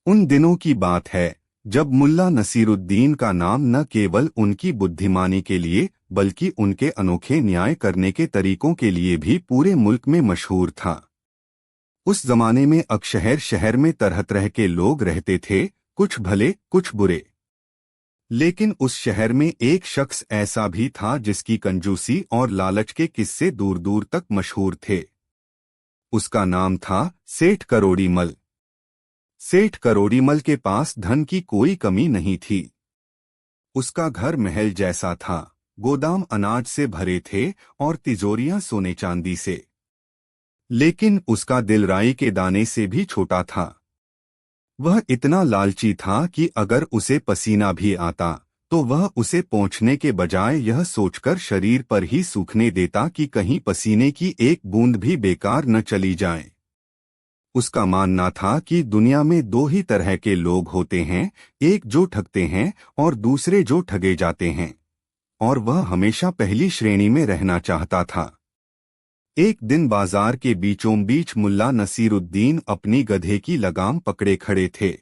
उन दिनों की बात है जब मुल्ला नसीरुद्दीन का नाम न केवल उनकी बुद्धिमानी के लिए बल्कि उनके अनोखे न्याय करने के तरीकों के लिए भी पूरे मुल्क में मशहूर था। उस जमाने में अकशहर शहर में तरह तरह के लोग रहते थे, कुछ भले कुछ बुरे। लेकिन उस शहर में एक शख्स ऐसा भी था जिसकी कंजूसी और लालच के किस्से दूर दूर तक मशहूर थे। उसका नाम था सेठ करोड़ीमल। सेठ करोड़ीमल के पास धन की कोई कमी नहीं थी। उसका घर महल जैसा था, गोदाम अनाज से भरे थे और तिजोरियां सोने चांदी से। लेकिन उसका दिल राई के दाने से भी छोटा था। वह इतना लालची था कि अगर उसे पसीना भी आता तो वह उसे पोंछने के बजाय यह सोचकर शरीर पर ही सूखने देता कि कहीं पसीने की एक बूंद भी बेकार न चली जाए। उसका मानना था कि दुनिया में दो ही तरह के लोग होते हैं, एक जो ठगते हैं और दूसरे जो ठगे जाते हैं, और वह हमेशा पहली श्रेणी में रहना चाहता था। एक दिन बाजार के बीचों बीच मुल्ला नसीरुद्दीन अपनी गधे की लगाम पकड़े खड़े थे।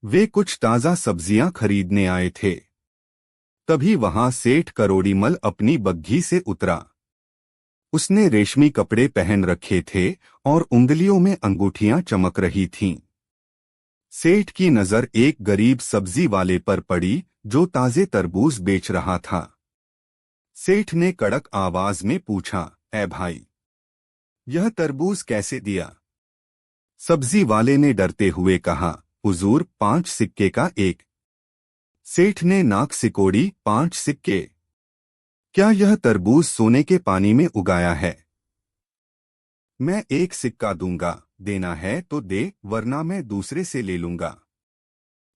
वे कुछ ताज़ा सब्जियां खरीदने आए थे। तभी वहां सेठ करोड़ीमल अपनी बग्घी से उतरा। उसने रेशमी कपड़े पहन रखे थे और उंगलियों में अंगूठियां चमक रही थीं। सेठ की नजर एक गरीब सब्जी वाले पर पड़ी जो ताजे तरबूज बेच रहा था। सेठ ने कड़क आवाज में पूछा, "ऐ भाई, यह तरबूज कैसे दिया?" सब्जी वाले ने डरते हुए कहा, "हुजूर, 5 सिक्के का एक।" सेठ ने नाक सिकोड़ी, "5 सिक्के? क्या यह तरबूज सोने के पानी में उगाया है? मैं 1 सिक्का दूंगा, देना है तो दे, वरना मैं दूसरे से ले लूंगा।"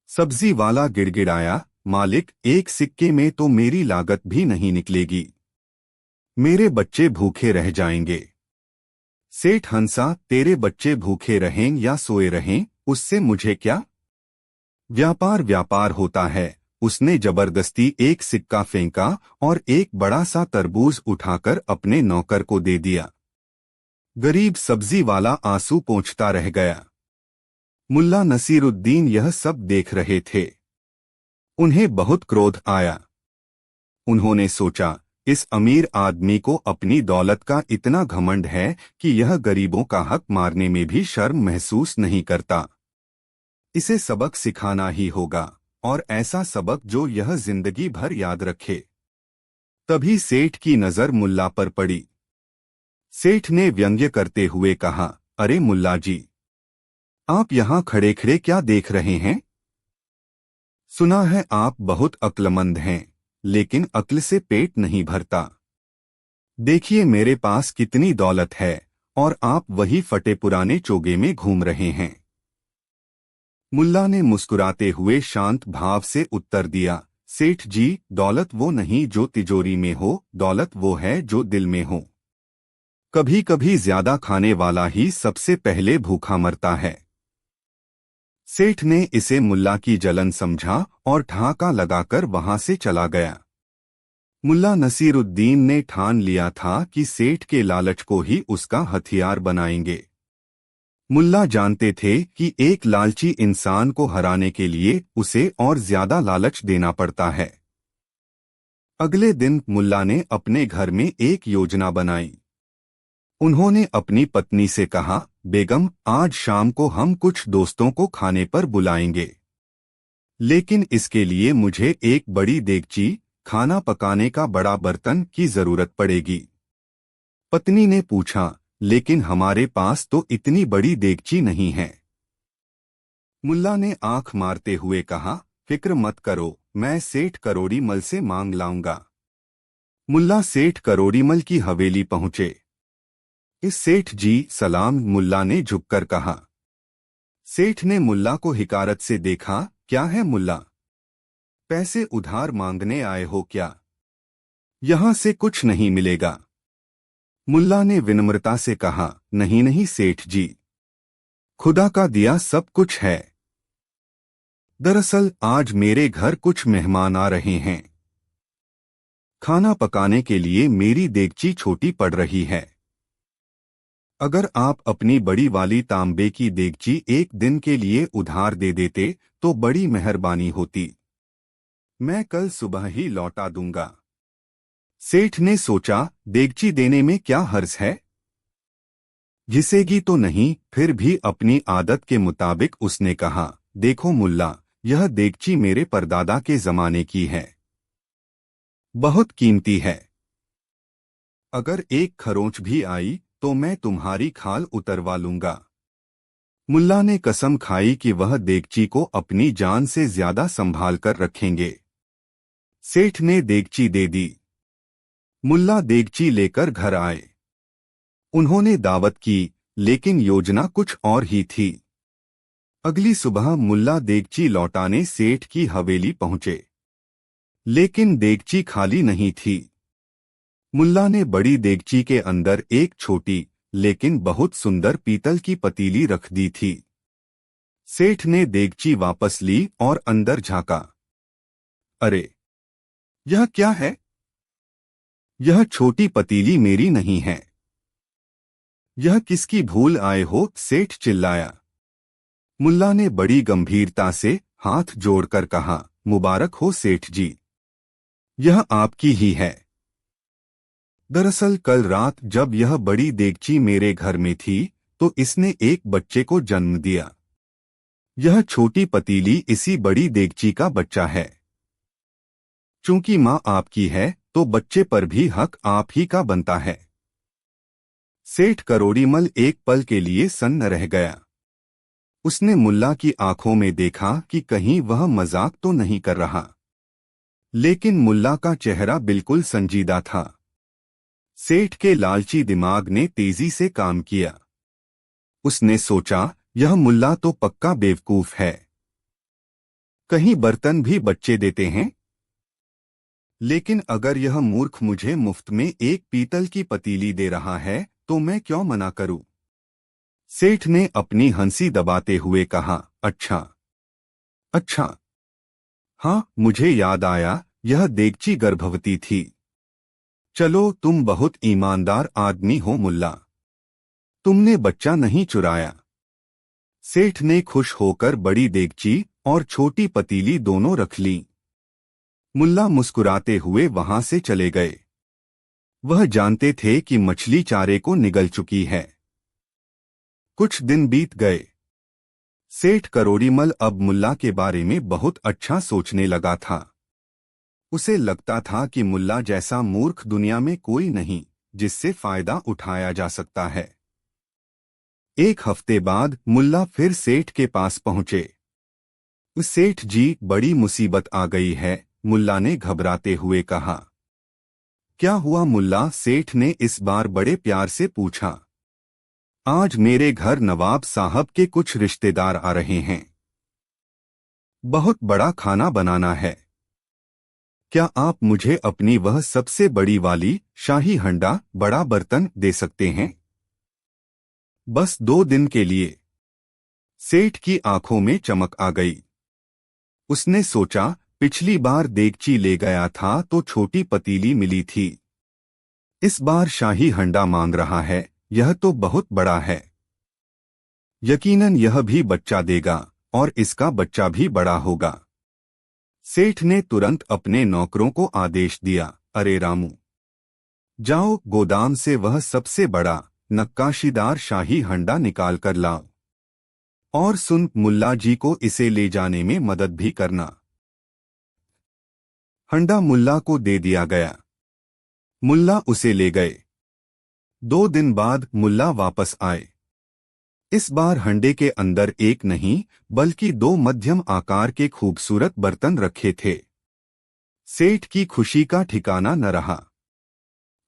सब्जी वाला गिड़गिड़ाया, "मालिक, 1 सिक्के में तो मेरी लागत भी नहीं निकलेगी। मेरे बच्चे भूखे रह जाएंगे।" सेठ हंसा, "तेरे बच्चे भूखे रहें या सोए रहें, उससे मुझे क्या? व्यापार व्यापार होता है।" उसने जबरदस्ती 1 सिक्का फेंका और एक बड़ा सा तरबूज उठाकर अपने नौकर को दे दिया। गरीब सब्जी वाला आंसू पोंछता रह गया। मुल्ला नसीरुद्दीन यह सब देख रहे थे। उन्हें बहुत क्रोध आया। उन्होंने सोचा, इस अमीर आदमी को अपनी दौलत का इतना घमंड है कि यह गरीबों का हक मारने में भी शर्म महसूस नहीं करता। इसे सबक सिखाना ही होगा, और ऐसा सबक जो यह जिंदगी भर याद रखे। तभी सेठ की नजर मुल्ला पर पड़ी। सेठ ने व्यंग्य करते हुए कहा, "अरे मुल्ला जी, आप यहाँ खड़े खड़े क्या देख रहे हैं? सुना है आप बहुत अक्लमंद हैं, लेकिन अक्ल से पेट नहीं भरता। देखिए मेरे पास कितनी दौलत है, और आप वही फटे पुराने चोगे में घूम रहे हैं।" मुल्ला ने मुस्कुराते हुए शांत भाव से उत्तर दिया, "सेठ जी, दौलत वो नहीं जो तिजोरी में हो, दौलत वो है जो दिल में हो। कभी कभी ज्यादा खाने वाला ही सबसे पहले भूखा मरता है।" सेठ ने इसे मुल्ला की जलन समझा और ठहाका लगाकर वहां से चला गया। मुल्ला नसीरुद्दीन ने ठान लिया था कि सेठ के लालच को ही उसका हथियार बनाएंगे। मुल्ला जानते थे कि एक लालची इंसान को हराने के लिए उसे और ज्यादा लालच देना पड़ता है। अगले दिन मुल्ला ने अपने घर में एक योजना बनाई। उन्होंने अपनी पत्नी से कहा, "बेगम, आज शाम को हम कुछ दोस्तों को खाने पर बुलाएंगे। लेकिन इसके लिए मुझे एक बड़ी देगची, खाना पकाने का बड़ा बर्तन की जरूरत पड़ेगी।" पत्नी ने पूछा, "लेकिन हमारे पास तो इतनी बड़ी देगची नहीं है।" मुल्ला ने आंख मारते हुए कहा, "फिक्र मत करो, मैं सेठ करोड़ीमल से मांग लाऊंगा।" मुल्ला सेठ करोड़ीमल की हवेली पहुंचे। "इस सेठ जी, सलाम," मुल्ला ने झुककर कहा। सेठ ने मुल्ला को हिकारत से देखा। "क्या है मुल्ला? पैसे उधार मांगने आए हो क्या? यहां से कुछ नहीं मिलेगा।" मुल्ला ने विनम्रता से कहा, "नहीं नहीं सेठ जी, खुदा का दिया सब कुछ है। दरअसल आज मेरे घर कुछ मेहमान आ रहे हैं। खाना पकाने के लिए मेरी देगची छोटी पड़ रही है। अगर आप अपनी बड़ी वाली तांबे की देगची एक दिन के लिए उधार दे देते तो बड़ी मेहरबानी होती। मैं कल सुबह ही लौटा दूंगा। सेठ ने सोचा, देगची देने में क्या हर्ज है, घिसेगी तो नहीं। फिर भी अपनी आदत के मुताबिक उसने कहा, देखो मुल्ला, यह देगची मेरे परदादा के जमाने की है, बहुत कीमती है। अगर एक खरोंच भी आई तो मैं तुम्हारी खाल उतरवा लूंगा। मुल्ला ने कसम खाई कि वह देगची को अपनी जान से ज्यादा संभाल कर रखेंगे। सेठ ने देगची दे दी। मुल्ला देगची लेकर घर आए। उन्होंने दावत की, लेकिन योजना कुछ और ही थी। अगली सुबह मुल्ला देगची लौटाने सेठ की हवेली पहुंचे, लेकिन देगची खाली नहीं थी। मुल्ला ने बड़ी देगची के अंदर एक छोटी लेकिन बहुत सुंदर पीतल की पतीली रख दी थी। सेठ ने देगची वापस ली और अंदर झांका। अरे, यह क्या है? यह छोटी पतीली मेरी नहीं है। यह किसकी भूल आए हो? सेठ चिल्लाया। मुल्ला ने बड़ी गंभीरता से हाथ जोड़कर कहा, मुबारक हो सेठ जी, यह आपकी ही है। दरअसल कल रात जब यह बड़ी देगची मेरे घर में थी तो इसने एक बच्चे को जन्म दिया। यह छोटी पतीली इसी बड़ी देगची का बच्चा है। चूंकि माँ आपकी है तो बच्चे पर भी हक आप ही का बनता है। सेठ करोड़ीमल एक पल के लिए सन्न रह गया। उसने मुल्ला की आंखों में देखा कि कहीं वह मजाक तो नहीं कर रहा, लेकिन मुल्ला का चेहरा बिल्कुल संजीदा था। सेठ के लालची दिमाग ने तेजी से काम किया। उसने सोचा, यह मुल्ला तो पक्का बेवकूफ है, कहीं बर्तन भी बच्चे देते हैं। लेकिन अगर यह मूर्ख मुझे मुफ्त में एक पीतल की पतीली दे रहा है तो मैं क्यों मना करूं? सेठ ने अपनी हंसी दबाते हुए कहा, अच्छा अच्छा, हाँ मुझे याद आया, यह देगची गर्भवती थी। चलो, तुम बहुत ईमानदार आदमी हो मुल्ला, तुमने बच्चा नहीं चुराया। सेठ ने खुश होकर बड़ी देगची और छोटी पतीली दोनों रख ली। मुल्ला मुस्कुराते हुए वहां से चले गए। वह जानते थे कि मछली चारे को निगल चुकी है। कुछ दिन बीत गए। सेठ करोड़ीमल अब मुल्ला के बारे में बहुत अच्छा सोचने लगा था। उसे लगता था कि मुल्ला जैसा मूर्ख दुनिया में कोई नहीं जिससे फायदा उठाया जा सकता है। एक हफ्ते बाद मुल्ला फिर सेठ के पास पहुंचे। सेठ जी, बड़ी मुसीबत आ गई है, मुल्ला ने घबराते हुए कहा। क्या हुआ मुल्ला? सेठ ने इस बार बड़े प्यार से पूछा। आज मेरे घर नवाब साहब के कुछ रिश्तेदार आ रहे हैं। बहुत बड़ा खाना बनाना है। क्या आप मुझे अपनी वह सबसे बड़ी वाली शाही हंडा बड़ा बर्तन दे सकते हैं? बस 2 दिन के लिए। सेठ की आंखों में चमक आ गई। उसने सोचा, पिछली बार देगची ले गया था तो छोटी पतीली मिली थी, इस बार शाही हंडा मांग रहा है, यह तो बहुत बड़ा है। यकीनन यह भी बच्चा देगा और इसका बच्चा भी बड़ा होगा। सेठ ने तुरंत अपने नौकरों को आदेश दिया, अरे रामू, जाओ गोदाम से वह सबसे बड़ा नक्काशीदार शाही हंडा निकाल कर लाओ। और सुन, मुल्ला जी को इसे ले जाने में मदद भी करना। हंडा मुल्ला को दे दिया गया। मुल्ला उसे ले गए। 2 दिन बाद मुल्ला वापस आए। इस बार हंडे के अंदर एक नहीं बल्कि 2 मध्यम आकार के खूबसूरत बर्तन रखे थे। सेठ की खुशी का ठिकाना न रहा।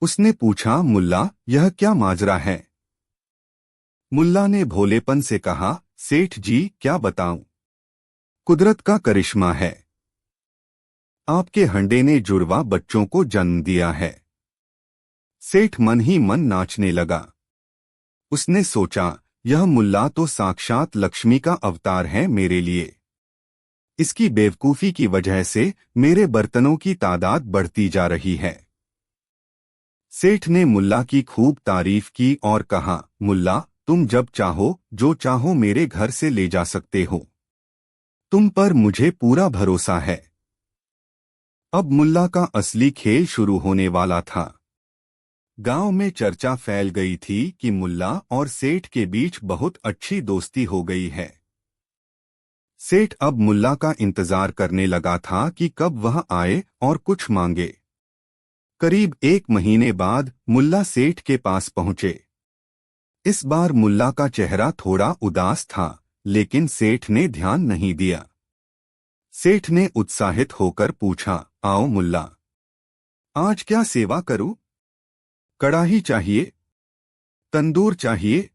उसने पूछा, मुल्ला, यह क्या माजरा है? मुल्ला ने भोलेपन से कहा, सेठ जी, क्या बताऊं, कुदरत का करिश्मा है। आपके हंडे ने जुड़वा बच्चों को जन्म दिया है। सेठ मन ही मन नाचने लगा। उसने सोचा, यह मुल्ला तो साक्षात लक्ष्मी का अवतार है मेरे लिए। इसकी बेवकूफी की वजह से मेरे बर्तनों की तादाद बढ़ती जा रही है। सेठ ने मुल्ला की खूब तारीफ की और कहा, मुल्ला, तुम जब चाहो जो चाहो मेरे घर से ले जा सकते हो। तुम पर मुझे पूरा भरोसा है। अब मुल्ला का असली खेल शुरू होने वाला था। गांव में चर्चा फैल गई थी कि मुल्ला और सेठ के बीच बहुत अच्छी दोस्ती हो गई है। सेठ अब मुल्ला का इंतजार करने लगा था कि कब वह आए और कुछ मांगे। करीब 1 महीने बाद मुल्ला सेठ के पास पहुंचे। इस बार मुल्ला का चेहरा थोड़ा उदास था, लेकिन सेठ ने ध्यान नहीं दिया। सेठ ने उत्साहित होकर पूछा, आओ मुल्ला, आज क्या सेवा करूं? कड़ाही चाहिए? तंदूर चाहिए?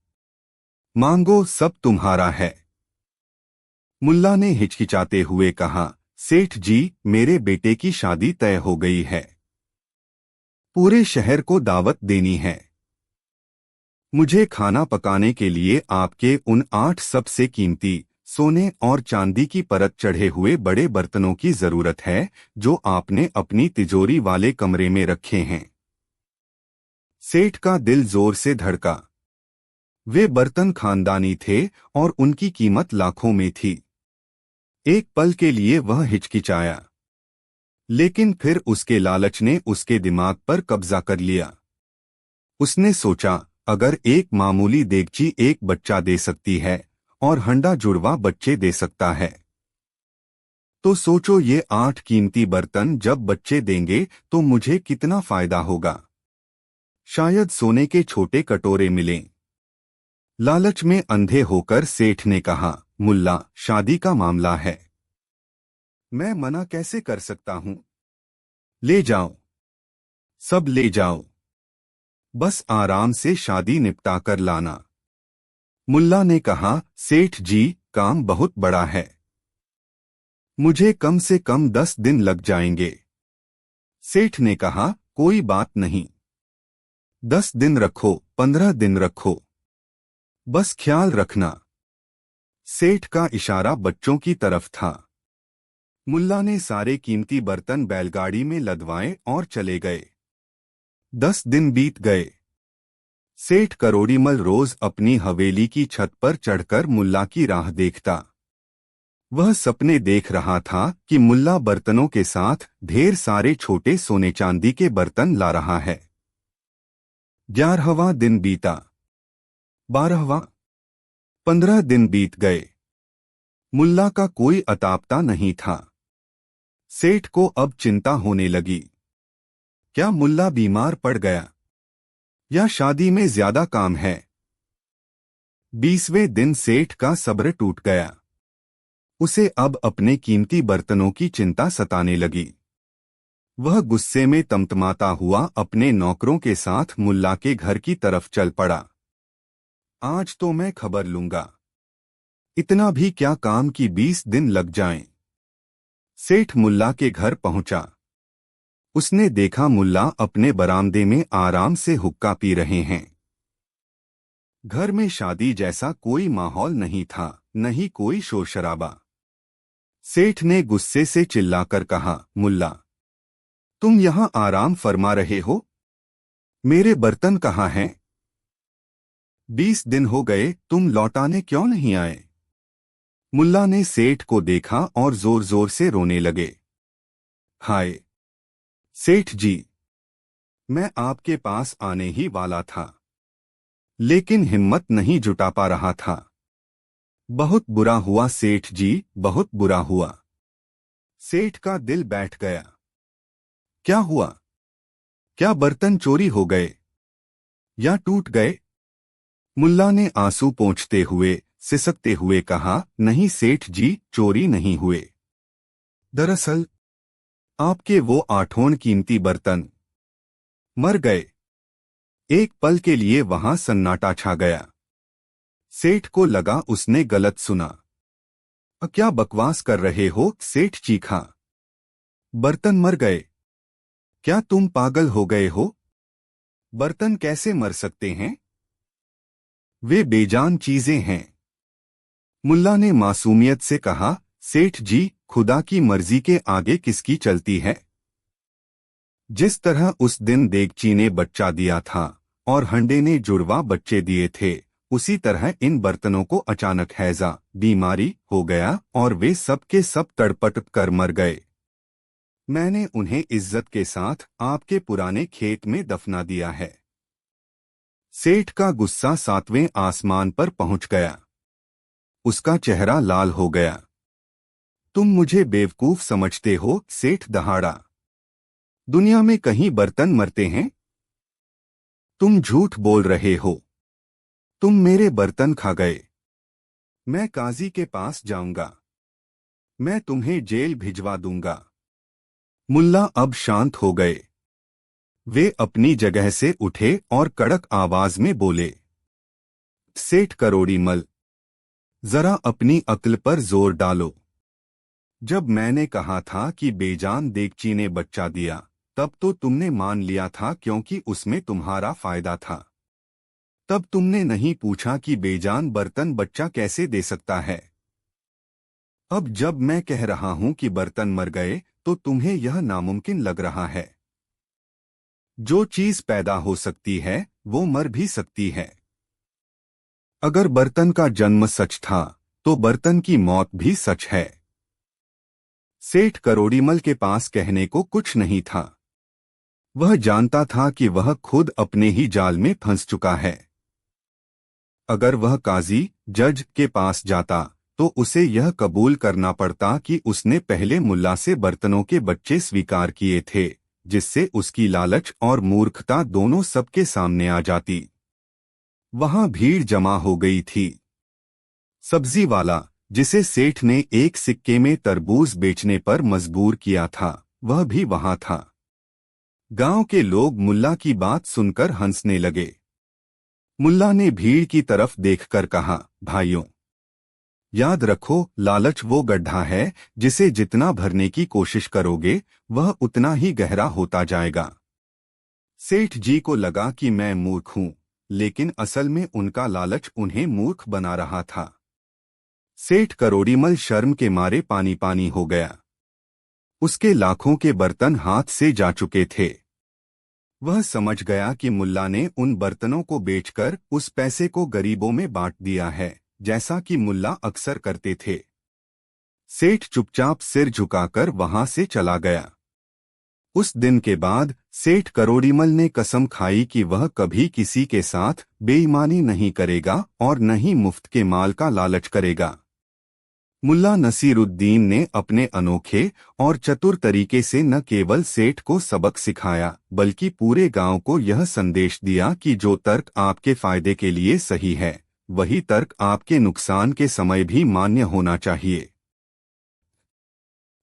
मांगो, सब तुम्हारा है। मुल्ला ने हिचकिचाते हुए कहा, सेठ जी, मेरे बेटे की शादी तय हो गई है। पूरे शहर को दावत देनी है। मुझे खाना पकाने के लिए आपके उन 8 सबसे कीमती सोने और चांदी की परत चढ़े हुए बड़े बर्तनों की जरूरत है, जो आपने अपनी तिजोरी वाले कमरे में रखे हैं। सेठ का दिल जोर से धड़का। वे बर्तन खानदानी थे और उनकी कीमत लाखों में थी। एक पल के लिए वह हिचकिचाया, लेकिन फिर उसके लालच ने उसके दिमाग पर कब्जा कर लिया। उसने सोचा, अगर एक मामूली देगची एक बच्चा दे सकती है और हंडा जुड़वा बच्चे दे सकता है, तो सोचो ये 8 कीमती बर्तन जब बच्चे देंगे तो मुझे कितना फायदा होगा। शायद सोने के छोटे कटोरे मिलें। लालच में अंधे होकर सेठ ने कहा, मुल्ला, शादी का मामला है, मैं मना कैसे कर सकता हूं? ले जाओ, सब ले जाओ, बस आराम से शादी निपटा कर लाना। मुल्ला ने कहा, सेठ जी, काम बहुत बड़ा है, मुझे कम से कम 10 दिन लग जाएंगे। सेठ ने कहा, कोई बात नहीं, 10 दिन रखो, 15 दिन रखो, बस ख्याल रखना। सेठ का इशारा बच्चों की तरफ था। मुल्ला ने सारे कीमती बर्तन बैलगाड़ी में लदवाए और चले गए। 10 दिन बीत गए। सेठ करोड़ीमल रोज अपनी हवेली की छत पर चढ़कर मुल्ला की राह देखता। वह सपने देख रहा था कि मुल्ला बर्तनों के साथ ढेर सारे छोटे सोने चांदी के बर्तन ला रहा है। 11वां दिन बीता, 12वां, 15 दिन बीत गए। मुल्ला का कोई अतापता नहीं था। सेठ को अब चिंता होने लगी। क्या मुल्ला बीमार पड़ गया या शादी में ज्यादा काम है? 20वें दिन सेठ का सब्र टूट गया। उसे अब अपने कीमती बर्तनों की चिंता सताने लगी। वह गुस्से में तमतमाता हुआ अपने नौकरों के साथ मुल्ला के घर की तरफ चल पड़ा। आज तो मैं खबर लूंगा, इतना भी क्या काम कि 20 दिन लग जाएं। सेठ मुल्ला के घर पहुंचा। उसने देखा मुल्ला अपने बरामदे में आराम से हुक्का पी रहे हैं। घर में शादी जैसा कोई माहौल नहीं था, न ही कोई शोर शराबा। सेठ ने गुस्से से चिल्लाकर कहा, मुल्ला, तुम यहां आराम फरमा रहे हो? मेरे बर्तन कहाँ हैं? 20 दिन हो गए, तुम लौटाने क्यों नहीं आए? मुल्ला ने सेठ को देखा और जोर जोर से रोने लगे। हाय सेठ जी, मैं आपके पास आने ही वाला था, लेकिन हिम्मत नहीं जुटा पा रहा था। बहुत बुरा हुआ सेठ जी, बहुत बुरा हुआ। सेठ का दिल बैठ गया। क्या हुआ? क्या बर्तन चोरी हो गए या टूट गए? मुल्ला ने आंसू पोंछते हुए, सिसकते हुए कहा, नहीं सेठ जी, चोरी नहीं हुए। दरअसल आपके वो 8 कीमती बर्तन मर गए। एक पल के लिए वहां सन्नाटा छा गया। सेठ को लगा उसने गलत सुना। क्या बकवास कर रहे हो? सेठ चीखा। बर्तन मर गए? क्या तुम पागल हो गए हो? बर्तन कैसे मर सकते हैं? वे बेजान चीजें हैं। मुल्ला ने मासूमियत से कहा, सेठ जी, खुदा की मर्जी के आगे किसकी चलती है? जिस तरह उस दिन देगची ने बच्चा दिया था और हंडे ने जुड़वा बच्चे दिए थे, उसी तरह इन बर्तनों को अचानक हैजा बीमारी हो गया और वे सब के सब तड़पट कर मर गए। मैंने उन्हें इज्जत के साथ आपके पुराने खेत में दफना दिया है। सेठ का गुस्सा सातवें आसमान पर पहुंच गया। उसका चेहरा लाल हो गया। तुम मुझे बेवकूफ समझते हो? सेठ दहाड़ा। दुनिया में कहीं बर्तन मरते हैं? तुम झूठ बोल रहे हो। तुम मेरे बर्तन खा गए। मैं काजी के पास जाऊंगा। मैं तुम्हें जेल भिजवा दूंगा। मुल्ला अब शांत हो गए। वे अपनी जगह से उठे और कड़क आवाज में बोले, सेठ करोड़ीमल, जरा अपनी अक्ल पर जोर डालो। जब मैंने कहा था कि बेजान देगची ने बच्चा दिया, तब तो तुमने मान लिया था क्योंकि उसमें तुम्हारा फायदा था। तब तुमने नहीं पूछा कि बेजान बर्तन बच्चा कैसे दे सकता है। अब जब मैं कह रहा हूं कि बर्तन मर गए, तो तुम्हें यह नामुमकिन लग रहा है। जो चीज पैदा हो सकती है, वो मर भी सकती है। अगर बर्तन का जन्म सच था, तो बर्तन की मौत भी सच है। सेठ करोड़ीमल के पास कहने को कुछ नहीं था। वह जानता था कि वह खुद अपने ही जाल में फंस चुका है। अगर वह काजी, जज के पास जाता, तो उसे यह कबूल करना पड़ता कि उसने पहले मुल्ला से बर्तनों के बच्चे स्वीकार किए थे, जिससे उसकी लालच और मूर्खता दोनों सबके सामने आ जाती। वहां भीड़ जमा हो गई थी। सब्जी वाला, जिसे सेठ ने एक सिक्के में तरबूज बेचने पर मजबूर किया था, वह भी वहां था। गांव के लोग मुल्ला की बात सुनकर हंसने लगे। मुल्ला ने भीड़ की तरफ देखकर कहा, भाइयों, याद रखो, लालच वो गड्ढा है जिसे जितना भरने की कोशिश करोगे, वह उतना ही गहरा होता जाएगा। सेठ जी को लगा कि मैं मूर्ख हूं, लेकिन असल में उनका लालच उन्हें मूर्ख बना रहा था। सेठ करोड़ीमल शर्म के मारे पानी पानी हो गया। उसके लाखों के बर्तन हाथ से जा चुके थे। वह समझ गया कि मुल्ला ने उन बर्तनों को बेचकर उस पैसे को गरीबों में बांट दिया है, जैसा कि मुल्ला अक्सर करते थे। सेठ चुपचाप सिर झुकाकर वहां से चला गया। उस दिन के बाद सेठ करोड़ीमल ने कसम खाई कि वह कभी किसी के साथ बेईमानी नहीं करेगा और न ही मुफ्त के माल का लालच करेगा। मुल्ला नसीरुद्दीन ने अपने अनोखे और चतुर तरीके से न केवल सेठ को सबक सिखाया, बल्कि पूरे गांव को यह संदेश दिया कि जो तर्क आपके फायदे के लिए सही है, वही तर्क आपके नुकसान के समय भी मान्य होना चाहिए।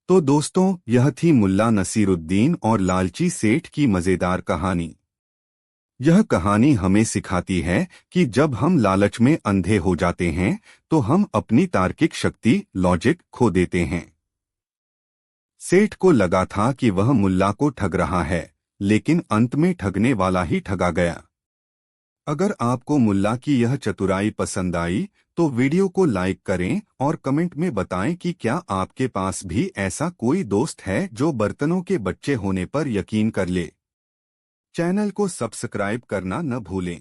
तो दोस्तों, यह थी मुल्ला नसीरुद्दीन और लालची सेठ की मजेदार कहानी। यह कहानी हमें सिखाती है कि जब हम लालच में अंधे हो जाते हैं, तो हम अपनी तार्किक शक्ति, लॉजिक खो देते हैं। सेठ को लगा था कि वह मुल्ला को ठग रहा है, लेकिन अंत में ठगने वाला ही ठगा गया। अगर आपको मुल्ला की यह चतुराई पसंद आई, तो वीडियो को लाइक करें और कमेंट में बताएं कि क्या आपके पास भी ऐसा कोई दोस्त है जो बर्तनों के बच्चे होने पर यकीन कर ले। चैनल को सब्सक्राइब करना न भूलें।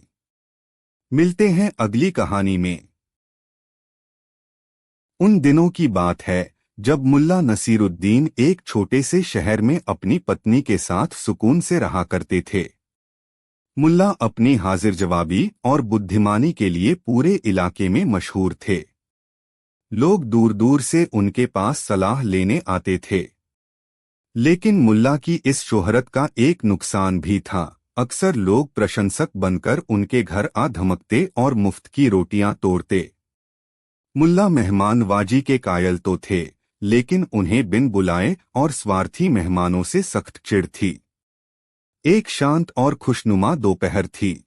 मिलते हैं अगली कहानी में। उन दिनों की बात है जब मुल्ला नसीरुद्दीन एक छोटे से शहर में अपनी पत्नी के साथ सुकून से रहा करते थे। मुल्ला अपनी हाजिर जवाबी और बुद्धिमानी के लिए पूरे इलाके में मशहूर थे। लोग दूर दूर से उनके पास सलाह लेने आते थे। लेकिन मुल्ला की इस शोहरत का एक नुकसान भी था। अक्सर लोग प्रशंसक बनकर उनके घर आ धमकते और मुफ्त की रोटियां तोड़ते। मुल्ला मेहमानवाजी के कायल तो थे, लेकिन उन्हें बिन बुलाए और स्वार्थी मेहमानों से सख्त चिढ़ थी। एक शांत और खुशनुमा दोपहर थी।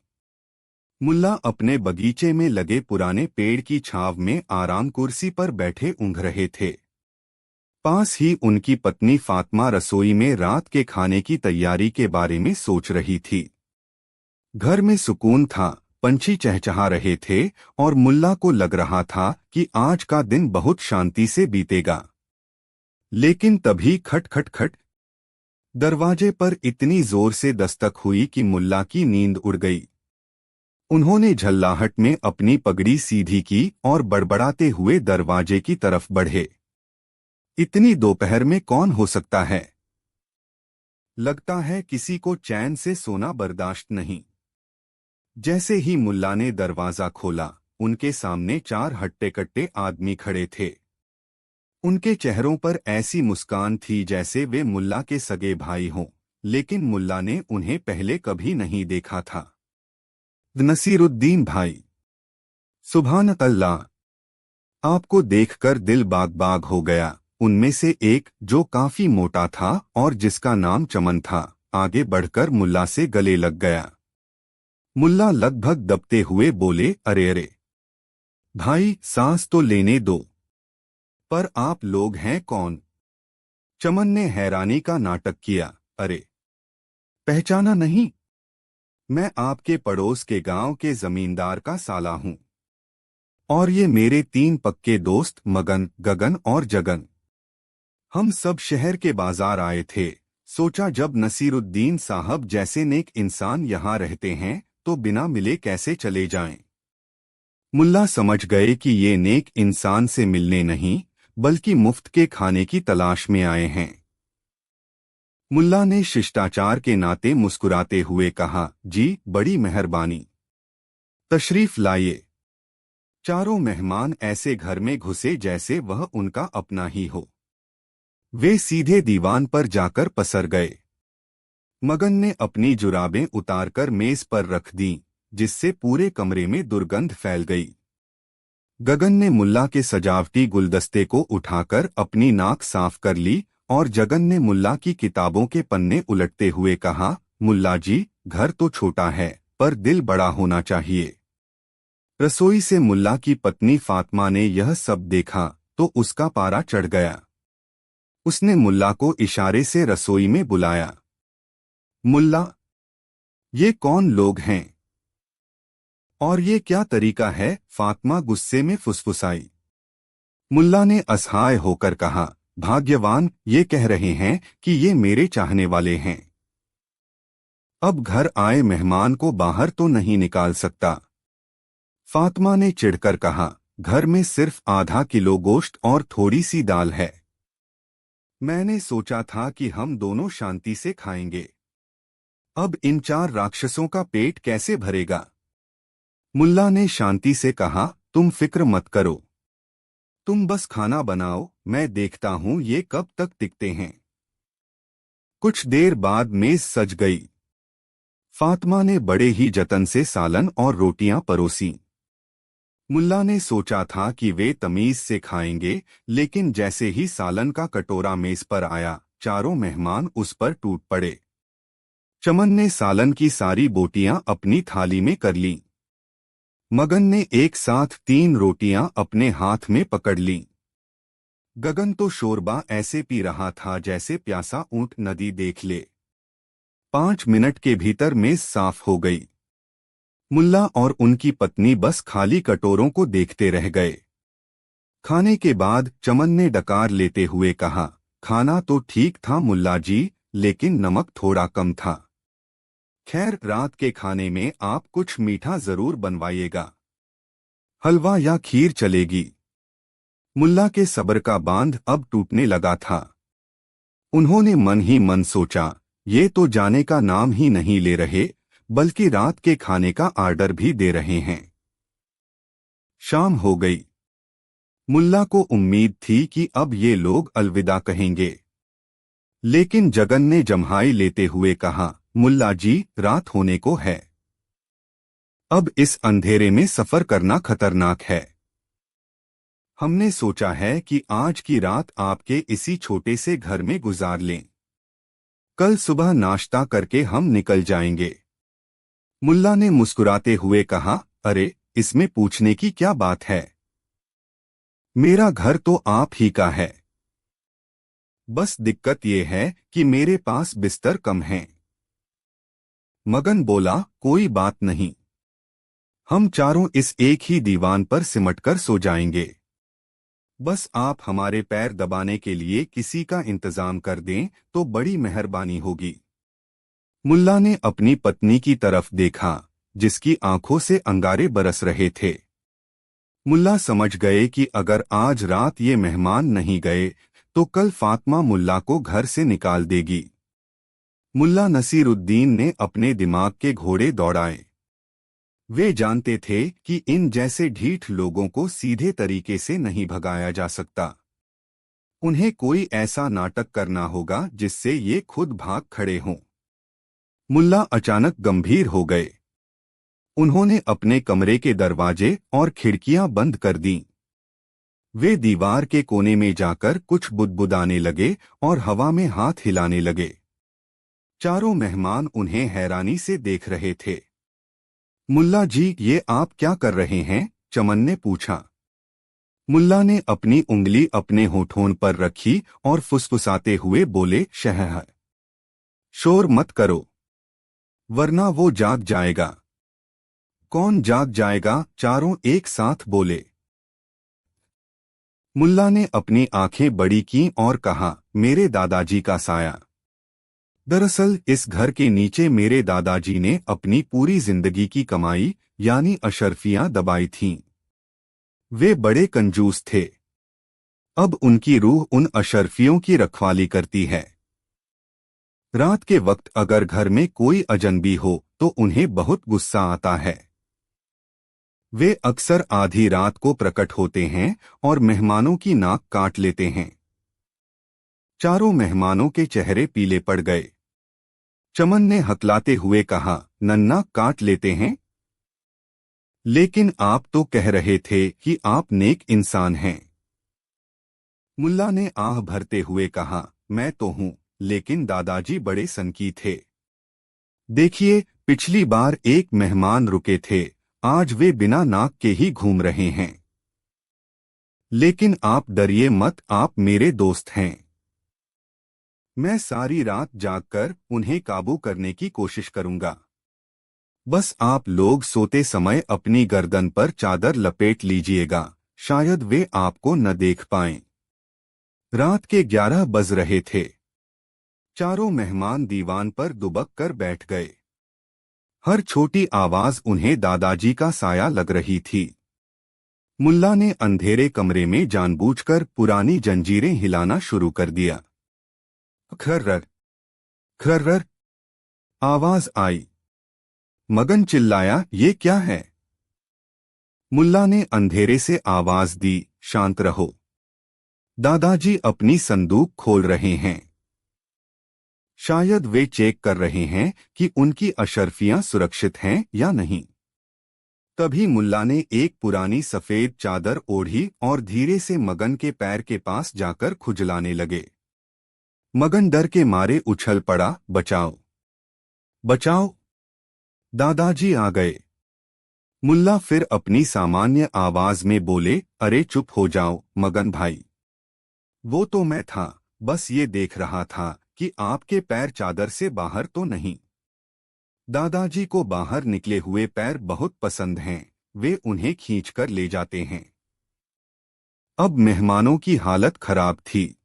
मुल्ला अपने बगीचे में लगे पुराने पेड़ की छांव में आराम कुर्सी पर बैठे ऊँघ रहे थे। पास ही उनकी पत्नी फातिमा रसोई में रात के खाने की तैयारी के बारे में सोच रही थी। घर में सुकून था, पंछी चहचहा रहे थे और मुल्ला को लग रहा था कि आज का दिन बहुत शांति से बीतेगा। लेकिन तभी खट खट खट, दरवाजे पर इतनी जोर से दस्तक हुई कि मुल्ला की नींद उड़ गई। उन्होंने झल्लाहट में अपनी पगड़ी सीधी की और बड़बड़ाते हुए दरवाजे की तरफ बढ़े। इतनी दोपहर में कौन हो सकता है? लगता है किसी को चैन से सोना बर्दाश्त नहीं। जैसे ही मुल्ला ने दरवाजा खोला, उनके सामने 4 हट्टे-कट्टे आदमी खड़े थे। उनके चेहरों पर ऐसी मुस्कान थी जैसे वे मुल्ला के सगे भाई हों, लेकिन मुल्ला ने उन्हें पहले कभी नहीं देखा था। नसीरुद्दीन भाई, सुभान अल्लाह! आपको देखकर दिल बाग बाग हो गया। उनमें से एक, जो काफी मोटा था और जिसका नाम चमन था, आगे बढ़कर मुल्ला से गले लग गया। मुल्ला लगभग दबते हुए बोले, अरे अरे भाई, सांस तो लेने दो। पर आप लोग हैं कौन? चमन ने हैरानी का नाटक किया। अरे, पहचाना नहीं? मैं आपके पड़ोस के गांव के जमींदार का साला हूं। और ये मेरे 3 पक्के दोस्त मगन, गगन और जगन। हम सब शहर के बाजार आए थे। सोचा जब नसीरुद्दीन साहब जैसे नेक इंसान यहाँ रहते हैं तो बिना मिले कैसे चले जाएं। मुल्ला समझ गए कि ये नेक इंसान से मिलने नहीं, बल्कि मुफ्त के खाने की तलाश में आए हैं। मुल्ला ने शिष्टाचार के नाते मुस्कुराते हुए कहा, जी बड़ी मेहरबानी, तशरीफ लाइए। चारों मेहमान ऐसे घर में घुसे जैसे वह उनका अपना ही हो। वे सीधे दीवान पर जाकर पसर गए। मगन ने अपनी जुराबें उतारकर मेज पर रख दीं, जिससे पूरे कमरे में दुर्गंध फैल गई। गगन ने मुल्ला के सजावटी गुलदस्ते को उठाकर अपनी नाक साफ कर ली और जगन ने मुल्ला की किताबों के पन्ने उलटते हुए कहा, मुल्ला जी, घर तो छोटा है पर दिल बड़ा होना चाहिए। रसोई से मुल्ला की पत्नी फातिमा ने यह सब देखा तो उसका पारा चढ़ गया। उसने मुल्ला को इशारे से रसोई में बुलाया। मुल्ला, ये कौन लोग हैं और ये क्या तरीका है? फातिमा गुस्से में फुसफुसाई। मुल्ला ने असहाय होकर कहा, भाग्यवान, ये कह रहे हैं कि ये मेरे चाहने वाले हैं। अब घर आए मेहमान को बाहर तो नहीं निकाल सकता। फातिमा ने चिढ़कर कहा, घर में सिर्फ आधा किलो गोश्त और थोड़ी सी दाल है। मैंने सोचा था कि हम दोनों शांति से खाएंगे। अब इन 4 राक्षसों का पेट कैसे भरेगा? मुल्ला ने शांति से कहा, तुम फिक्र मत करो। तुम बस खाना बनाओ, मैं देखता हूं ये कब तक टिकते हैं। कुछ देर बाद मेज सज गई। फातिमा ने बड़े ही जतन से सालन और रोटियां परोसी। मुल्ला ने सोचा था कि वे तमीज से खाएंगे, लेकिन जैसे ही सालन का कटोरा मेज पर आया, चारों मेहमान उस पर टूट पड़े। चमन ने सालन की सारी बोटियां अपनी थाली में कर लीं। मगन ने एक साथ 3 रोटियां अपने हाथ में पकड़ लीं। गगन तो शोरबा ऐसे पी रहा था जैसे प्यासा ऊंट नदी देख ले। 5 मिनट के भीतर मेज साफ हो गई। मुल्ला और उनकी पत्नी बस खाली कटोरों को देखते रह गए। खाने के बाद चमन ने डकार लेते हुए कहा, खाना तो ठीक था मुल्ला जी, लेकिन नमक थोड़ा कम था। खैर, रात के खाने में आप कुछ मीठा जरूर बनवाइएगा। हलवा या खीर चलेगी। मुल्ला के सब्र का बांध अब टूटने लगा था। उन्होंने मन ही मन सोचा, ये तो जाने का नाम ही नहीं ले रहे, बल्कि रात के खाने का आर्डर भी दे रहे हैं। शाम हो गई। मुल्ला को उम्मीद थी कि अब ये लोग अलविदा कहेंगे, लेकिन जगन ने जम्हाई लेते हुए कहा, मुल्ला जी, रात होने को है। अब इस अंधेरे में सफर करना खतरनाक है। हमने सोचा है कि आज की रात आपके इसी छोटे से घर में गुजार लें। कल सुबह नाश्ता करके हम निकल जाएंगे। मुल्ला ने मुस्कुराते हुए कहा, अरे, इसमें पूछने की क्या बात है? मेरा घर तो आप ही का है। बस दिक्कत ये है कि मेरे पास बिस्तर कम हैं। मगन बोला, कोई बात नहीं, हम चारों इस एक ही दीवान पर सिमटकर सो जाएंगे। बस आप हमारे पैर दबाने के लिए किसी का इंतजाम कर दें तो बड़ी मेहरबानी होगी। मुल्ला ने अपनी पत्नी की तरफ देखा, जिसकी आंखों से अंगारे बरस रहे थे। मुल्ला समझ गए कि अगर आज रात ये मेहमान नहीं गए तो कल फातिमा मुल्ला को घर से निकाल देगी। मुल्ला नसीरुद्दीन ने अपने दिमाग के घोड़े दौड़ाए। वे जानते थे कि इन जैसे ढीठ लोगों को सीधे तरीके से नहीं भगाया जा सकता। उन्हें कोई ऐसा नाटक करना होगा जिससे ये खुद भाग खड़े हों। मुल्ला अचानक गंभीर हो गए। उन्होंने अपने कमरे के दरवाजे और खिड़कियां बंद कर दीं। वे दीवार के कोने में जाकर कुछ बुदबुदाने लगे और हवा में हाथ हिलाने लगे। चारों मेहमान उन्हें हैरानी से देख रहे थे। मुल्ला जी, ये आप क्या कर रहे हैं? चमन ने पूछा। मुल्ला ने अपनी उंगली अपने होठों पर रखी और फुसफुसाते हुए बोले, शहर, शोर मत करो, वरना वो जाग जाएगा। कौन जाग जाएगा? चारों एक साथ बोले। मुल्ला ने अपनी आंखें बड़ी कीं और कहा, मेरे दादाजी का साया। दरअसल इस घर के नीचे मेरे दादाजी ने अपनी पूरी जिंदगी की कमाई यानी अशर्फियां दबाई थीं। वे बड़े कंजूस थे। अब उनकी रूह उन अशर्फियों की रखवाली करती है। रात के वक्त अगर घर में कोई अजनबी हो तो उन्हें बहुत गुस्सा आता है। वे अक्सर आधी रात को प्रकट होते हैं और मेहमानों की नाक काट लेते हैं। चारों मेहमानों के चेहरे पीले पड़ गए। चमन ने हकलाते हुए कहा, नन्ना काट लेते हैं? लेकिन आप तो कह रहे थे कि आप नेक इंसान हैं। मुल्ला ने आह भरते हुए कहा, मैं तो हूं, लेकिन दादाजी बड़े सनकी थे। देखिए, पिछली बार एक मेहमान रुके थे, आज वे बिना नाक के ही घूम रहे हैं। लेकिन आप डरिए मत, आप मेरे दोस्त हैं। मैं सारी रात जागकर उन्हें काबू करने की कोशिश करूंगा। बस आप लोग सोते समय अपनी गर्दन पर चादर लपेट लीजिएगा, शायद वे आपको न देख पाएं। रात के 11 बज रहे थे। चारों मेहमान दीवान पर दुबक कर बैठ गए। हर छोटी आवाज उन्हें दादाजी का साया लग रही थी। मुल्ला ने अंधेरे कमरे में जानबूझकर पुरानी जंजीरें हिलाना शुरू कर दिया। खर्रर खर्रर आवाज आई। मगन चिल्लाया, ये क्या है? मुल्ला ने अंधेरे से आवाज दी, शांत रहो। दादाजी अपनी संदूक खोल रहे हैं। शायद वे चेक कर रहे हैं कि उनकी अशर्फियां सुरक्षित हैं या नहीं। तभी मुल्ला ने एक पुरानी सफेद चादर ओढ़ी और धीरे से मगन के पैर के पास जाकर खुजलाने लगे। मगन डर के मारे उछल पड़ा, बचाओ बचाओ, दादाजी आ गए। मुल्ला फिर अपनी सामान्य आवाज में बोले, अरे चुप हो जाओ मगन भाई। वो तो मैं था, बस ये देख रहा था कि आपके पैर चादर से बाहर तो नहीं। दादाजी को बाहर निकले हुए पैर बहुत पसंद हैं, वे उन्हें खींचकर ले जाते हैं। अब मेहमानों की हालत खराब थी।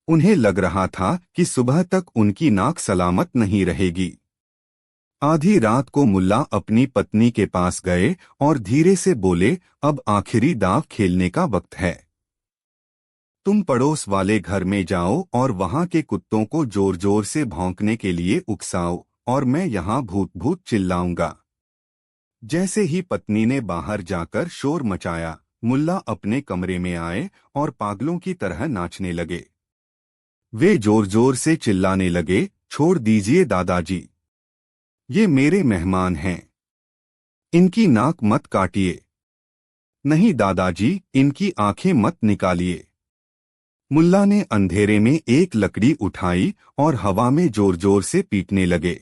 उन्हें लग रहा था कि सुबह तक उनकी नाक सलामत नहीं रहेगी। आधी रात को मुल्ला अपनी पत्नी के पास गए और धीरे से बोले, अब आखिरी दांव खेलने का वक्त है। तुम पड़ोस वाले घर में जाओ और वहां के कुत्तों को जोर जोर से भौंकने के लिए उकसाओ और मैं यहां भूत भूत चिल्लाऊंगा। जैसे ही पत्नी ने बाहर जाकर शोर मचाया, मुल्ला अपने कमरे में आए और पागलों की तरह नाचने लगे। वे जोर जोर से चिल्लाने लगे, छोड़ दीजिए दादाजी, ये मेरे मेहमान हैं, इनकी नाक मत काटिए। नहीं दादाजी, इनकी आंखें मत निकालिए। मुल्ला ने अंधेरे में एक लकड़ी उठाई और हवा में जोर जोर से पीटने लगे।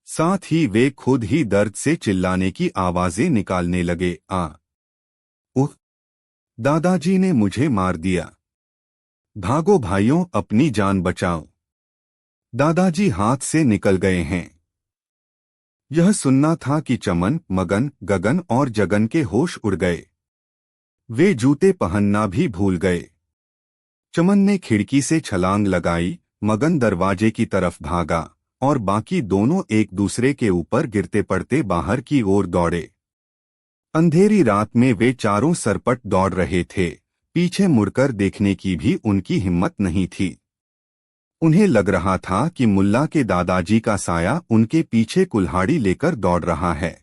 साथ ही वे खुद ही दर्द से चिल्लाने की आवाजें निकालने लगे, आ उह, दादाजी ने मुझे मार दिया। भागो भाइयों, अपनी जान बचाओ, दादाजी हाथ से निकल गए हैं। यह सुनना था कि चमन, मगन, गगन और जगन के होश उड़ गए। वे जूते पहनना भी भूल गए। चमन ने खिड़की से छलांग लगाई, मगन दरवाजे की तरफ भागा और बाकी दोनों एक दूसरे के ऊपर गिरते पड़ते बाहर की ओर दौड़े। अंधेरी रात में वे चारों सरपट दौड़ रहे थे, पीछे मुड़कर देखने की भी उनकी हिम्मत नहीं थी। उन्हें लग रहा था कि मुल्ला के दादाजी का साया उनके पीछे कुल्हाड़ी लेकर दौड़ रहा है।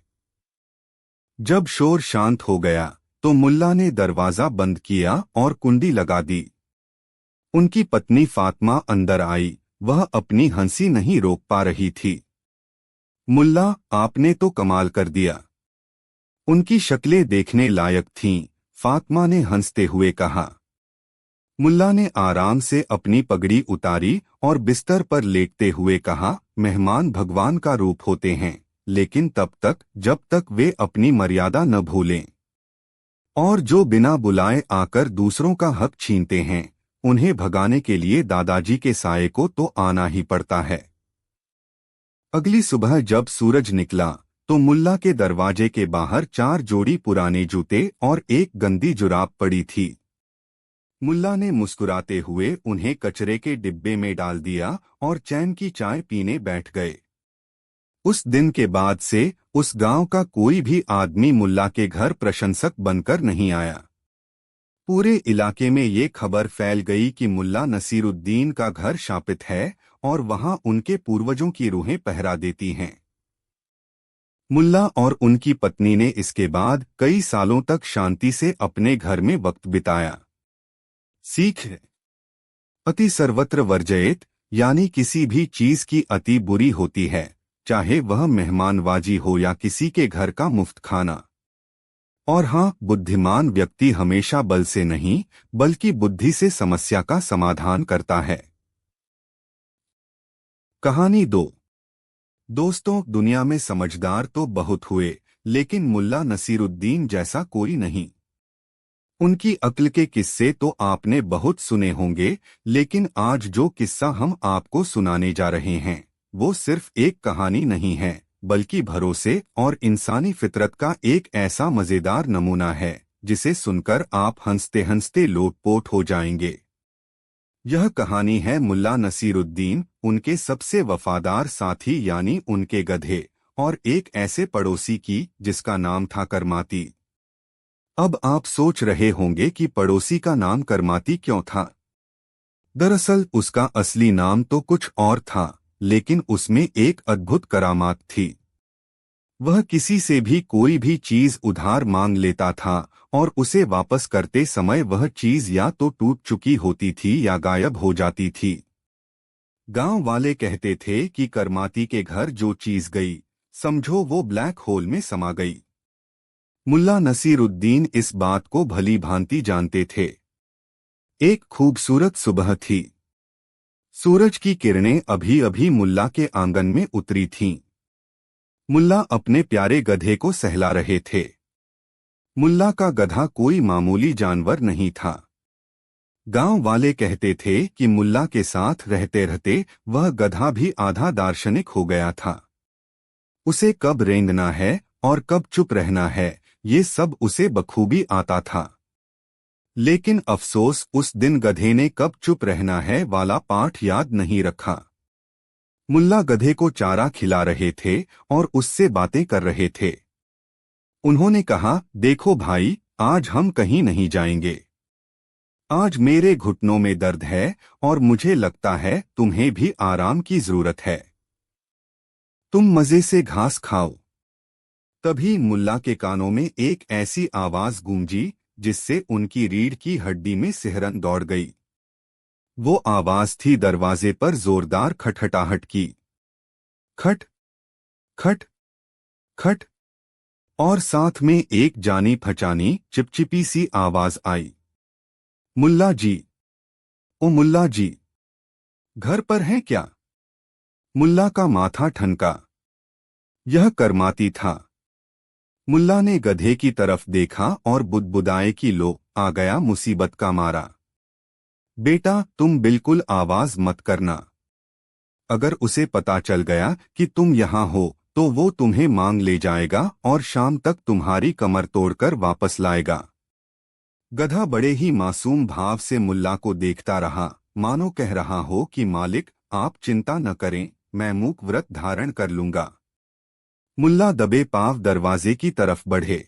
जब शोर शांत हो गया तो मुल्ला ने दरवाजा बंद किया और कुंडी लगा दी। उनकी पत्नी फातिमा अंदर आई, वह अपनी हंसी नहीं रोक पा रही थी। मुल्ला, आपने तो कमाल कर दिया। उनकी शक्लें देखने लायक थीं, फातिमा ने हंसते हुए कहा। मुल्ला ने आराम से अपनी पगड़ी उतारी और बिस्तर पर लेटते हुए कहा, मेहमान भगवान का रूप होते हैं, लेकिन तब तक जब तक वे अपनी मर्यादा न भूलें। और जो बिना बुलाए आकर दूसरों का हक छीनते हैं, उन्हें भगाने के लिए दादाजी के साये को तो आना ही पड़ता है। अगली सुबह जब सूरज निकला तो मुल्ला के दरवाजे के बाहर 4 जोड़ी पुराने जूते और एक गंदी जुराब पड़ी थी। मुल्ला ने मुस्कुराते हुए उन्हें कचरे के डिब्बे में डाल दिया और चैन की चाय पीने बैठ गए। उस दिन के बाद से उस गांव का कोई भी आदमी मुल्ला के घर प्रशंसक बनकर नहीं आया। पूरे इलाके में ये खबर फैल गई कि मुल्ला नसीरुद्दीन का घर शापित है और वहां उनके पूर्वजों की रूहें पहरा देती हैं। मुल्ला और उनकी पत्नी ने इसके बाद कई सालों तक शांति से अपने घर में वक्त बिताया। सीख: अति सर्वत्र वर्जयेत, यानी किसी भी चीज की अति बुरी होती है, चाहे वह मेहमानवाजी हो या किसी के घर का मुफ्त खाना। और हाँ, बुद्धिमान व्यक्ति हमेशा बल से नहीं बल्कि बुद्धि से समस्या का समाधान करता है। कहानी 2। दोस्तों, दुनिया में समझदार तो बहुत हुए, लेकिन मुल्ला नसीरुद्दीन जैसा कोई नहीं। उनकी अक्ल के किस्से तो आपने बहुत सुने होंगे, लेकिन आज जो किस्सा हम आपको सुनाने जा रहे हैं वो सिर्फ एक कहानी नहीं है, बल्कि भरोसे और इंसानी फितरत का एक ऐसा मजेदार नमूना है जिसे सुनकर आप हंसते हंसते लोटपोट हो जाएंगे। यह कहानी है मुल्ला नसीरुद्दीन, उनके सबसे वफादार साथी यानी उनके गधे और एक ऐसे पड़ोसी की जिसका नाम था करमाती। अब आप सोच रहे होंगे कि पड़ोसी का नाम करमाती क्यों था। दरअसल उसका असली नाम तो कुछ और था, लेकिन उसमें एक अद्भुत करामात थी। वह किसी से भी कोई भी चीज उधार मांग लेता था और उसे वापस करते समय वह चीज या तो टूट चुकी होती थी या गायब हो जाती थी। गांव वाले कहते थे कि करमाती के घर जो चीज गई, समझो वो ब्लैक होल में समा गई। मुल्ला नसीरुद्दीन इस बात को भली भांति जानते थे। एक खूबसूरत सुबह थी। सूरज की किरणें अभी अभी मुल्ला के आंगन में उतरी थीं। मुल्ला अपने प्यारे गधे को सहला रहे थे। मुल्ला का गधा कोई मामूली जानवर नहीं था। गांव वाले कहते थे कि मुल्ला के साथ रहते रहते वह गधा भी आधा दार्शनिक हो गया था। उसे कब रेंगना है और कब चुप रहना है, ये सब उसे बखूबी आता था। लेकिन अफसोस, उस दिन गधे ने कब चुप रहना है वाला पाठ याद नहीं रखा। मुल्ला गधे को चारा खिला रहे थे और उससे बातें कर रहे थे। उन्होंने कहा, देखो भाई, आज हम कहीं नहीं जाएंगे। आज मेरे घुटनों में दर्द है और मुझे लगता है तुम्हें भी आराम की जरूरत है। तुम मजे से घास खाओ। तभी मुल्ला के कानों में एक ऐसी आवाज गूंजी जिससे उनकी रीढ़ की हड्डी में सिहरन दौड़ गई। वो आवाज थी दरवाजे पर जोरदार खटखटाहट की। खट खट खट, और साथ में एक जानी पहचानी चिपचिपी सी आवाज आई, मुल्ला जी, ओ मुल्ला जी, घर पर हैं क्या? मुल्ला का माथा ठनका। यह करमाती था। मुल्ला ने गधे की तरफ देखा और बुदबुदाए कि लो, आ गया मुसीबत का मारा। बेटा, तुम बिल्कुल आवाज मत करना। अगर उसे पता चल गया कि तुम यहाँ हो तो वो तुम्हें मांग ले जाएगा और शाम तक तुम्हारी कमर तोड़कर वापस लाएगा। गधा बड़े ही मासूम भाव से मुल्ला को देखता रहा, मानो कह रहा हो कि मालिक आप चिंता न करें, मैं मूक व्रत धारण कर लूंगा। मुल्ला दबे पांव दरवाजे की तरफ बढ़े।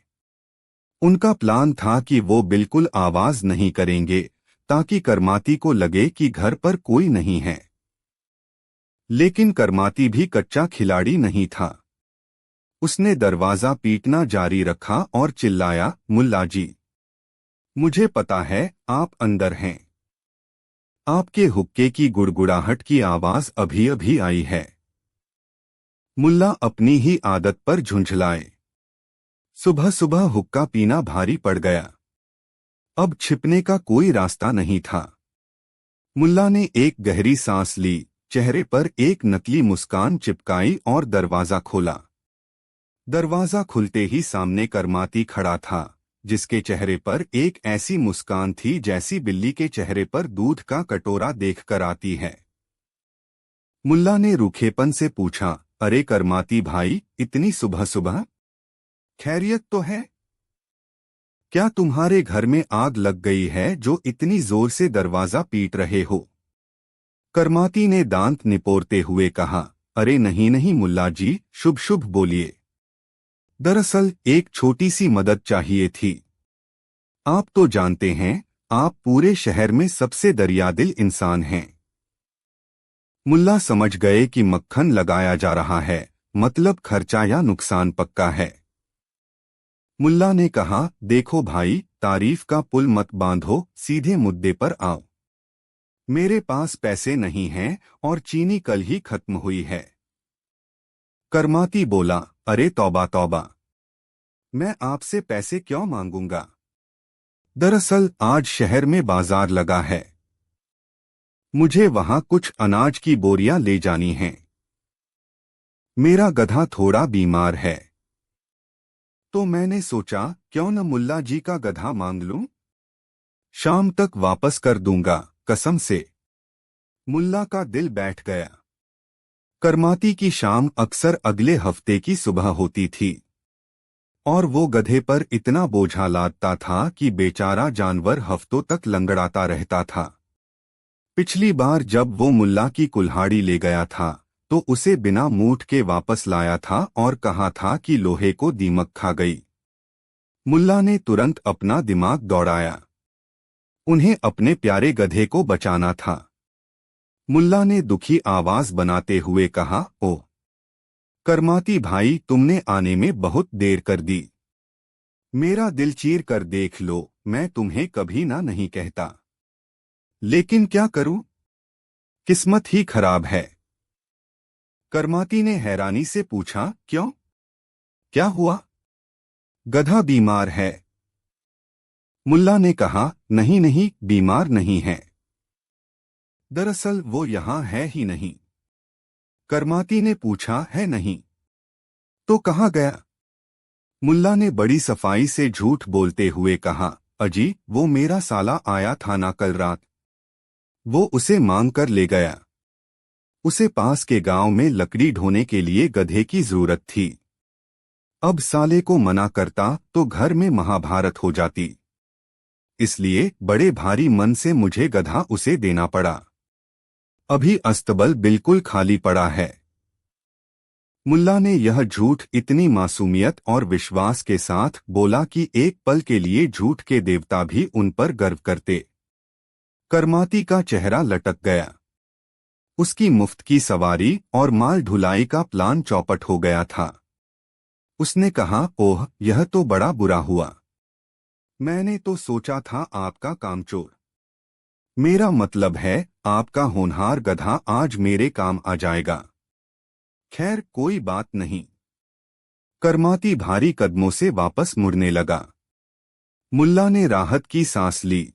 उनका प्लान था कि वो बिल्कुल आवाज नहीं करेंगे ताकि करमाती को लगे कि घर पर कोई नहीं है। लेकिन करमाती भी कच्चा खिलाड़ी नहीं था। उसने दरवाजा पीटना जारी रखा और चिल्लाया, मुल्ला जी, मुझे पता है आप अंदर हैं। आपके हुक्के की गुड़गुड़ाहट की आवाज अभी अभी आई है। मुल्ला अपनी ही आदत पर झुंझलाए। सुबह सुबह हुक्का पीना भारी पड़ गया। अब छिपने का कोई रास्ता नहीं था। मुल्ला ने एक गहरी सांस ली, चेहरे पर एक नकली मुस्कान चिपकाई और दरवाजा खोला। दरवाजा खुलते ही सामने करमाती खड़ा था, जिसके चेहरे पर एक ऐसी मुस्कान थी जैसी बिल्ली के चेहरे पर दूध का कटोरा देखकर आती है। मुल्ला ने रूखेपन से पूछा, अरे करमाती भाई, इतनी सुबह सुबह? खैरियत तो है? क्या तुम्हारे घर में आग लग गई है जो इतनी जोर से दरवाजा पीट रहे हो? करमाती ने दांत निपोरते हुए कहा, अरे नहीं नहीं मुल्ला जी, शुभ शुभ बोलिए। दरअसल एक छोटी सी मदद चाहिए थी। आप तो जानते हैं, आप पूरे शहर में सबसे दरियादिल इंसान हैं। मुल्ला समझ गए कि मक्खन लगाया जा रहा है, मतलब खर्चा या नुकसान पक्का है। मुल्ला ने कहा, देखो भाई, तारीफ का पुल मत बांधो, सीधे मुद्दे पर आओ। मेरे पास पैसे नहीं हैं और चीनी कल ही खत्म हुई है। करमाती बोला, अरे तौबा तौबा, मैं आपसे पैसे क्यों मांगूंगा? दरअसल आज शहर में बाजार लगा है। मुझे वहां कुछ अनाज की बोरियां ले जानी हैं। मेरा गधा थोड़ा बीमार है, तो मैंने सोचा क्यों न मुल्ला जी का गधा मांग लूं। शाम तक वापस कर दूंगा, कसम से। मुल्ला का दिल बैठ गया। करमाती की शाम अक्सर अगले हफ्ते की सुबह होती थी और वो गधे पर इतना बोझा लादता था कि बेचारा जानवर हफ्तों तक लंगड़ाता रहता था। पिछली बार जब वो मुल्ला की कुल्हाड़ी ले गया था तो उसे बिना मूठ के वापस लाया था और कहा था कि लोहे को दीमक खा गई। मुल्ला ने तुरंत अपना दिमाग दौड़ाया। उन्हें अपने प्यारे गधे को बचाना था। मुल्ला ने दुखी आवाज बनाते हुए कहा, ओह करमाती भाई, तुमने आने में बहुत देर कर दी। मेरा दिल चीर कर देख लो, मैं तुम्हें कभी ना नहीं कहता, लेकिन क्या करूं, किस्मत ही खराब है। करमाती ने हैरानी से पूछा, क्यों? क्या हुआ? गधा बीमार है। मुल्ला ने कहा, नहीं नहीं, बीमार नहीं है। दरअसल वो यहां है ही नहीं। करमाती ने पूछा, है नहीं तो कहाँ गया? मुल्ला ने बड़ी सफाई से झूठ बोलते हुए कहा, अजी, वो मेरा साला आया था ना कल रात, वो उसे मांग कर ले गया। उसे पास के गांव में लकड़ी ढोने के लिए गधे की जरूरत थी। अब साले को मना करता तो घर में महाभारत हो जाती, इसलिए बड़े भारी मन से मुझे गधा उसे देना पड़ा। अभी अस्तबल बिल्कुल खाली पड़ा है। मुल्ला ने यह झूठ इतनी मासूमियत और विश्वास के साथ बोला कि एक पल के लिए झूठ के देवता भी उन पर गर्व करते। करमाती का चेहरा लटक गया। उसकी मुफ्त की सवारी और माल ढुलाई का प्लान चौपट हो गया था। उसने कहा, ओह, यह तो बड़ा बुरा हुआ। मैंने तो सोचा था आपका कामचोर। मेरा मतलब है, आपका होनहार गधा आज मेरे काम आ जाएगा। खैर कोई बात नहीं। करमाती भारी कदमों से वापस मुड़ने लगा। मुल्ला ने राहत की सांस ली।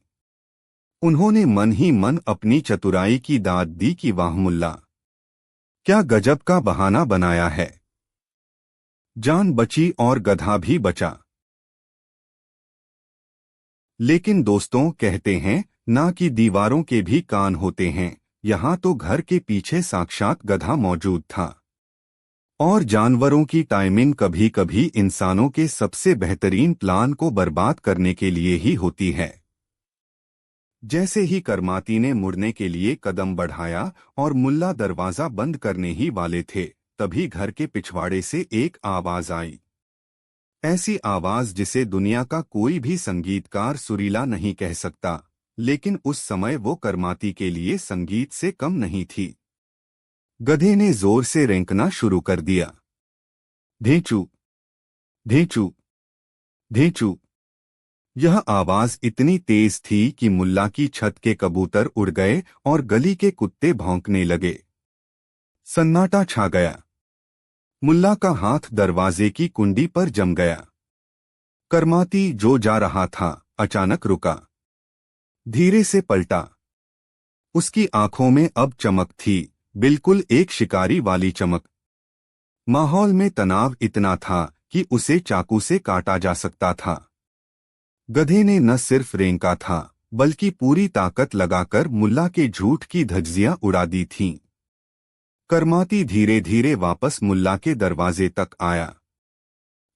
उन्होंने मन ही मन अपनी चतुराई की दाद दी कि वाह मुल्ला, क्या गजब का बहाना बनाया है। जान बची और गधा भी बचा। लेकिन दोस्तों, कहते हैं ना कि दीवारों के भी कान होते हैं। यहाँ तो घर के पीछे साक्षात गधा मौजूद था। और जानवरों की टाइमिंग कभी कभी इंसानों के सबसे बेहतरीन प्लान को बर्बाद करने के लिए ही होती है। जैसे ही करमाती ने मुड़ने के लिए कदम बढ़ाया और मुल्ला दरवाजा बंद करने ही वाले थे, तभी घर के पिछवाड़े से एक आवाज आई। ऐसी आवाज जिसे दुनिया का कोई भी संगीतकार सुरीला नहीं कह सकता, लेकिन उस समय वो करमाती के लिए संगीत से कम नहीं थी। गधे ने जोर से रेंकना शुरू कर दिया। ढेंचू, ढेंचू, ढेंचू। यह आवाज इतनी तेज थी कि मुल्ला की छत के कबूतर उड़ गए और गली के कुत्ते भौंकने लगे। सन्नाटा छा गया। मुल्ला का हाथ दरवाजे की कुंडी पर जम गया। करमाती जो जा रहा था, अचानक रुका। धीरे से पलटा। उसकी आंखों में अब चमक थी, बिल्कुल एक शिकारी वाली चमक। माहौल में तनाव इतना था कि उसे चाकू से काटा जा सकता था। गधे ने न सिर्फ रेंका था, बल्कि पूरी ताकत लगाकर मुल्ला के झूठ की धज्जियां उड़ा दी थीं। करमाती धीरे धीरे वापस मुल्ला के दरवाजे तक आया।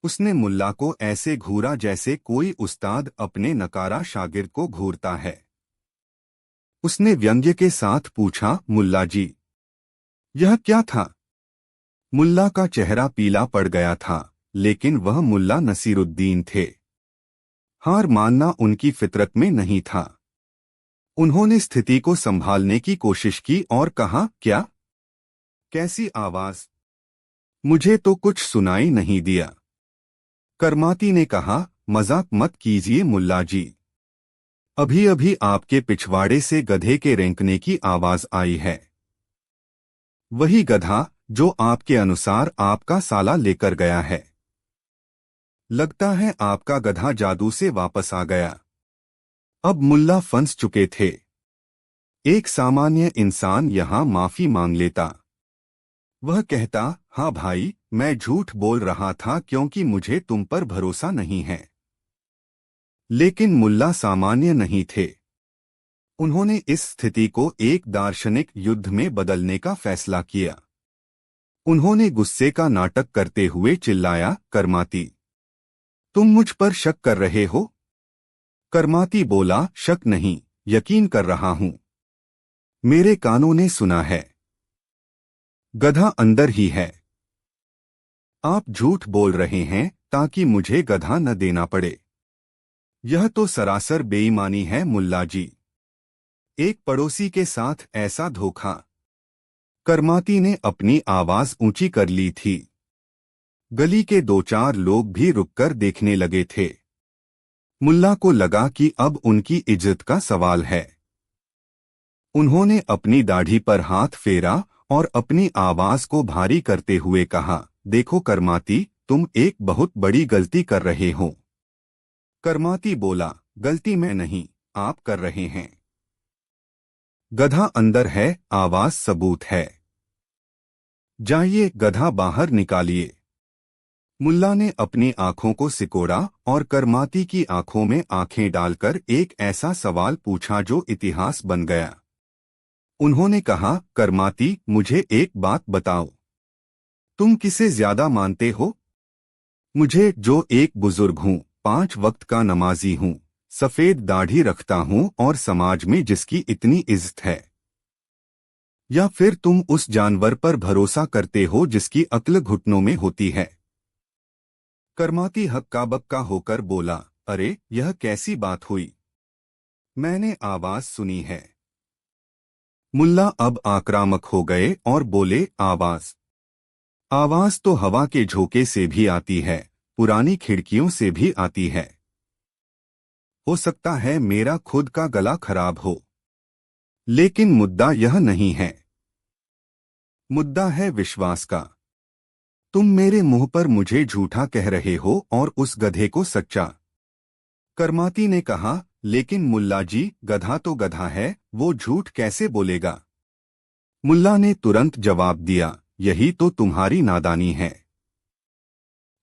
उसने मुल्ला को ऐसे घूरा जैसे कोई उस्ताद अपने नकारा शागिर्द को घूरता है। उसने व्यंग्य के साथ पूछा, मुल्ला जी, यह क्या था? मुल्ला का चेहरा पीला पड़ गया था, लेकिन वह मुल्ला नसीरुद्दीन थे। हार मानना उनकी फितरत में नहीं था। उन्होंने स्थिति को संभालने की कोशिश की और कहा, क्या? कैसी आवाज? मुझे तो कुछ सुनाई नहीं दिया। करमाती ने कहा, मजाक मत कीजिए मुल्ला जी। अभी अभी आपके पिछवाड़े से गधे के रेंकने की आवाज आई है। वही गधा जो आपके अनुसार आपका साला लेकर गया है। लगता है आपका गधा जादू से वापस आ गया। अब मुल्ला फंस चुके थे। एक सामान्य इंसान यहां माफी मांग लेता। वह कहता, हाँ भाई, मैं झूठ बोल रहा था क्योंकि मुझे तुम पर भरोसा नहीं है। लेकिन मुल्ला सामान्य नहीं थे। उन्होंने इस स्थिति को एक दार्शनिक युद्ध में बदलने का फैसला किया। उन्होंने गुस्से का नाटक करते हुए चिल्लाया, करमाती, तुम मुझ पर शक कर रहे हो? करमाती बोला, शक नहीं, यकीन कर रहा हूं। मेरे कानों ने सुना है। गधा अंदर ही है। आप झूठ बोल रहे हैं ताकि मुझे गधा न देना पड़े। यह तो सरासर बेईमानी है मुल्ला जी। एक पड़ोसी के साथ ऐसा धोखा। करमाती ने अपनी आवाज ऊंची कर ली थी। गली के दो चार लोग भी रुककर देखने लगे थे। मुल्ला को लगा कि अब उनकी इज्जत का सवाल है। उन्होंने अपनी दाढ़ी पर हाथ फेरा और अपनी आवाज को भारी करते हुए कहा, देखो करमाती, तुम एक बहुत बड़ी गलती कर रहे हो। करमाती बोला, गलती मैं नहीं, आप कर रहे हैं। गधा अंदर है, आवाज सबूत है। जाइए, गधा बाहर निकालिए। मुल्ला ने अपनी आंखों को सिकोड़ा और करमाती की आंखों में आंखें डालकर एक ऐसा सवाल पूछा जो इतिहास बन गया। उन्होंने कहा, करमाती, मुझे एक बात बताओ। तुम किसे ज्यादा मानते हो? मुझे, जो एक बुजुर्ग हूँ, 5 वक्त का नमाजी हूँ, सफेद दाढ़ी रखता हूँ और समाज में जिसकी इतनी इज्जत है? या फिर तुम उस जानवर पर भरोसा करते हो जिसकी अक्ल घुटनों में होती है? करमाती हक्का बक्का होकर बोला, अरे यह कैसी बात हुई? मैंने आवाज सुनी है। मुल्ला अब आक्रामक हो गए और बोले, आवाज? आवाज तो हवा के झोंके से भी आती है, पुरानी खिड़कियों से भी आती है। हो सकता है मेरा खुद का गला खराब हो, लेकिन मुद्दा यह नहीं है। मुद्दा है विश्वास का। तुम मेरे मुंह पर मुझे झूठा कह रहे हो और उस गधे को सच्चा। करमाती ने कहा, लेकिन मुल्ला जी, गधा तो गधा है, वो झूठ कैसे बोलेगा? मुल्ला ने तुरंत जवाब दिया, यही तो तुम्हारी नादानी है।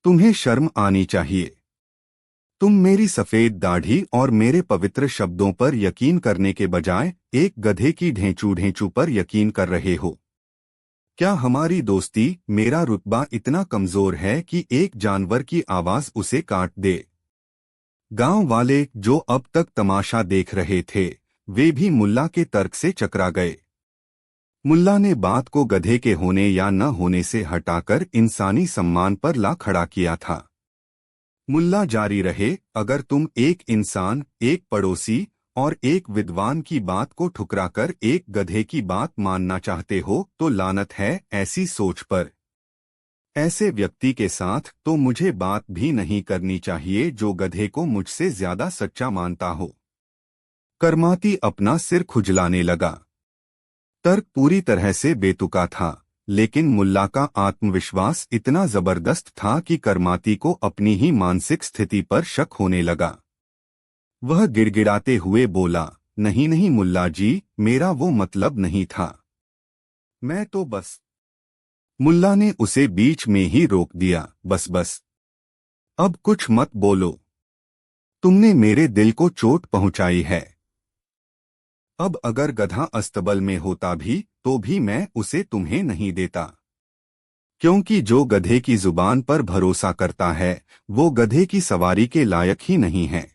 तुम्हें शर्म आनी चाहिए। तुम मेरी सफेद दाढ़ी और मेरे पवित्र शब्दों पर यकीन करने के बजाय एक गधे की ढेंचू ढेंचू पर यकीन कर रहे हो। क्या हमारी दोस्ती, मेरा रुतबा इतना कमजोर है कि एक जानवर की आवाज उसे काट दे? गांव वाले, जो अब तक तमाशा देख रहे थे, वे भी मुल्ला के तर्क से चकरा गए। मुल्ला ने बात को गधे के होने या न होने से हटाकर इंसानी सम्मान पर ला खड़ा किया था। मुल्ला जारी रहे, अगर तुम एक इंसान, एक पड़ोसी और एक विद्वान की बात को ठुकराकर एक गधे की बात मानना चाहते हो तो लानत है ऐसी सोच पर। ऐसे व्यक्ति के साथ तो मुझे बात भी नहीं करनी चाहिए जो गधे को मुझसे ज्यादा सच्चा मानता हो। करमाती अपना सिर खुजलाने लगा। तर्क पूरी तरह से बेतुका था, लेकिन मुल्ला का आत्मविश्वास इतना जबरदस्त था कि करमाती को अपनी ही मानसिक स्थिति पर शक होने लगा। वह गिड़गिड़ाते हुए बोला, नहीं नहीं मुल्ला जी, मेरा वो मतलब नहीं था। मैं तो बस। मुल्ला ने उसे बीच में ही रोक दिया, बस बस, अब कुछ मत बोलो। तुमने मेरे दिल को चोट पहुंचाई है। अब अगर गधा अस्तबल में होता भी तो भी मैं उसे तुम्हें नहीं देता, क्योंकि जो गधे की जुबान पर भरोसा करता है वो गधे की सवारी के लायक ही नहीं है।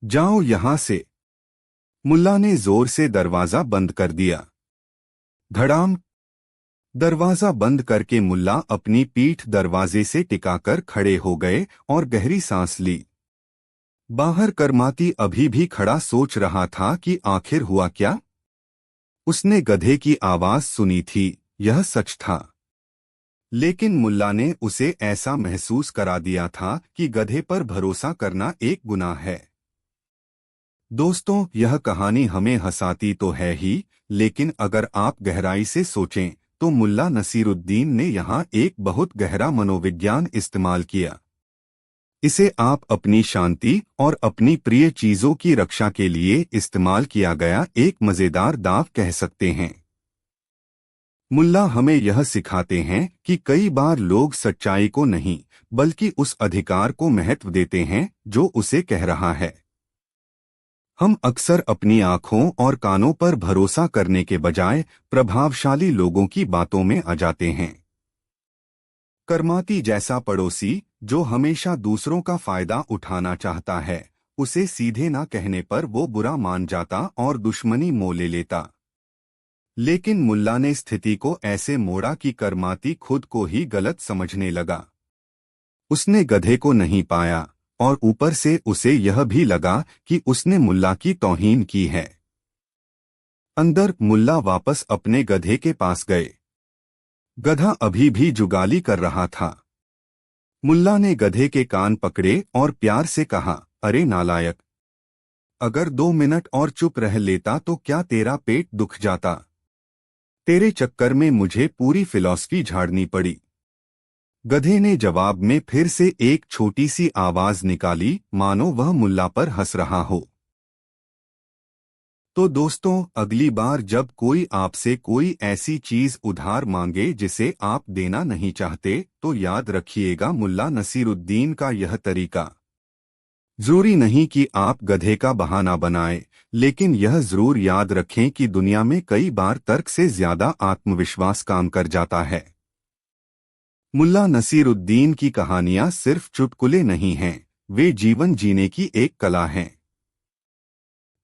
जाओ यहां से। मुल्ला ने जोर से दरवाजा बंद कर दिया। धड़ाम। दरवाजा बंद करके मुल्ला अपनी पीठ दरवाजे से टिकाकर खड़े हो गए और गहरी सांस ली। बाहर करमाती अभी भी खड़ा सोच रहा था कि आखिर हुआ क्या। उसने गधे की आवाज सुनी थी, यह सच था, लेकिन मुल्ला ने उसे ऐसा महसूस करा दिया था कि गधे पर भरोसा करना एक गुनाह है। दोस्तों, यह कहानी हमें हंसाती तो है ही, लेकिन अगर आप गहराई से सोचें तो मुल्ला नसीरुद्दीन ने यहाँ एक बहुत गहरा मनोविज्ञान इस्तेमाल किया। इसे आप अपनी शांति और अपनी प्रिय चीजों की रक्षा के लिए इस्तेमाल किया गया एक मजेदार दाव कह सकते हैं। मुल्ला हमें यह सिखाते हैं कि कई बार लोग सच्चाई को नहीं बल्कि उस अधिकार को महत्व देते हैं जो उसे कह रहा है। हम अक्सर अपनी आंखों और कानों पर भरोसा करने के बजाय प्रभावशाली लोगों की बातों में आ जाते हैं। करमाती जैसा पड़ोसी, जो हमेशा दूसरों का फायदा उठाना चाहता है, उसे सीधे ना कहने पर वो बुरा मान जाता और दुश्मनी मोल ले लेता। लेकिन मुल्ला ने स्थिति को ऐसे मोड़ा कि करमाती खुद को ही गलत समझने लगा। उसने गधे को नहीं पाया और ऊपर से उसे यह भी लगा कि उसने मुल्ला की तौहीन की है। अंदर मुल्ला वापस अपने गधे के पास गए। गधा अभी भी जुगाली कर रहा था। मुल्ला ने गधे के कान पकड़े और प्यार से कहा, अरे नालायक, अगर 2 मिनट और चुप रह लेता तो क्या तेरा पेट दुख जाता? तेरे चक्कर में मुझे पूरी फिलॉसफी झाड़नी पड़ी। गधे ने जवाब में फिर से एक छोटी सी आवाज निकाली, मानो वह मुल्ला पर हंस रहा हो। तो दोस्तों, अगली बार जब कोई आपसे कोई ऐसी चीज उधार मांगे जिसे आप देना नहीं चाहते, तो याद रखिएगा मुल्ला नसीरुद्दीन का यह तरीका। जरूरी नहीं कि आप गधे का बहाना बनाएं, लेकिन यह जरूर याद रखें कि दुनिया में कई बार तर्क से ज्यादा आत्मविश्वास काम कर जाता है। मुल्ला नसीरुद्दीन की कहानियां सिर्फ चुटकुले नहीं हैं, वे जीवन जीने की एक कला हैं।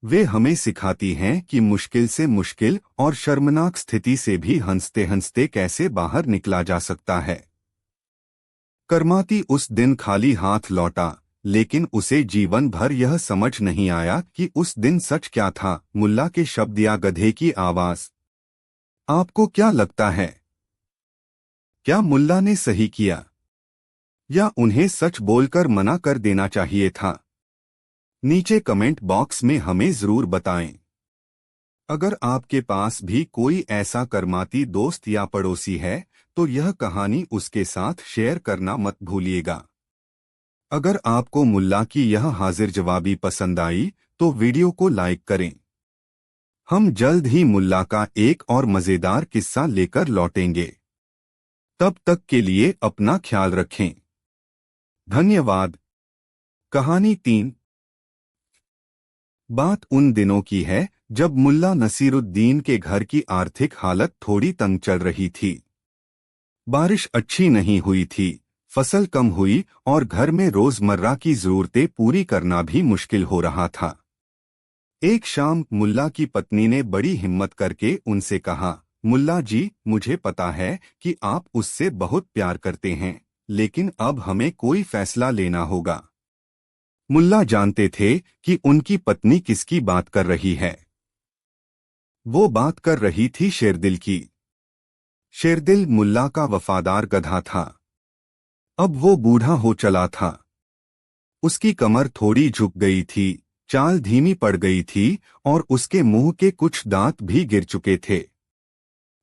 वे हमें सिखाती हैं कि मुश्किल से मुश्किल और शर्मनाक स्थिति से भी हंसते हंसते कैसे बाहर निकला जा सकता है। करमाती उस दिन खाली हाथ लौटा, लेकिन उसे जीवन भर यह समझ नहीं आया कि उस दिन सच क्या था, मुल्ला के शब्द या गधे की आवाज। आपको क्या लगता है? क्या मुल्ला ने सही किया, या उन्हें सच बोलकर मना कर देना चाहिए था? नीचे कमेंट बॉक्स में हमें जरूर बताएं। अगर आपके पास भी कोई ऐसा करमाती दोस्त या पड़ोसी है तो यह कहानी उसके साथ शेयर करना मत भूलिएगा। अगर आपको मुल्ला की यह हाजिर जवाबी पसंद आई तो वीडियो को लाइक करें। हम जल्द ही मुल्ला का एक और मजेदार किस्सा लेकर लौटेंगे। तब तक के लिए अपना ख्याल रखें। धन्यवाद। कहानी 3। बात उन दिनों की है जब मुल्ला नसीरुद्दीन के घर की आर्थिक हालत थोड़ी तंग चल रही थी। बारिश अच्छी नहीं हुई थी, फसल कम हुई और घर में रोजमर्रा की जरूरतें पूरी करना भी मुश्किल हो रहा था। एक शाम मुल्ला की पत्नी ने बड़ी हिम्मत करके उनसे कहा, मुल्ला जी, मुझे पता है कि आप उससे बहुत प्यार करते हैं, लेकिन अब हमें कोई फैसला लेना होगा। मुल्ला जानते थे कि उनकी पत्नी किसकी बात कर रही है। वो बात कर रही थी शेरदिल की। शेरदिल मुल्ला का वफादार गधा था। अब वो बूढ़ा हो चला था। उसकी कमर थोड़ी झुक गई थी, चाल धीमी पड़ गई थी और उसके मुंह के कुछ दांत भी गिर चुके थे।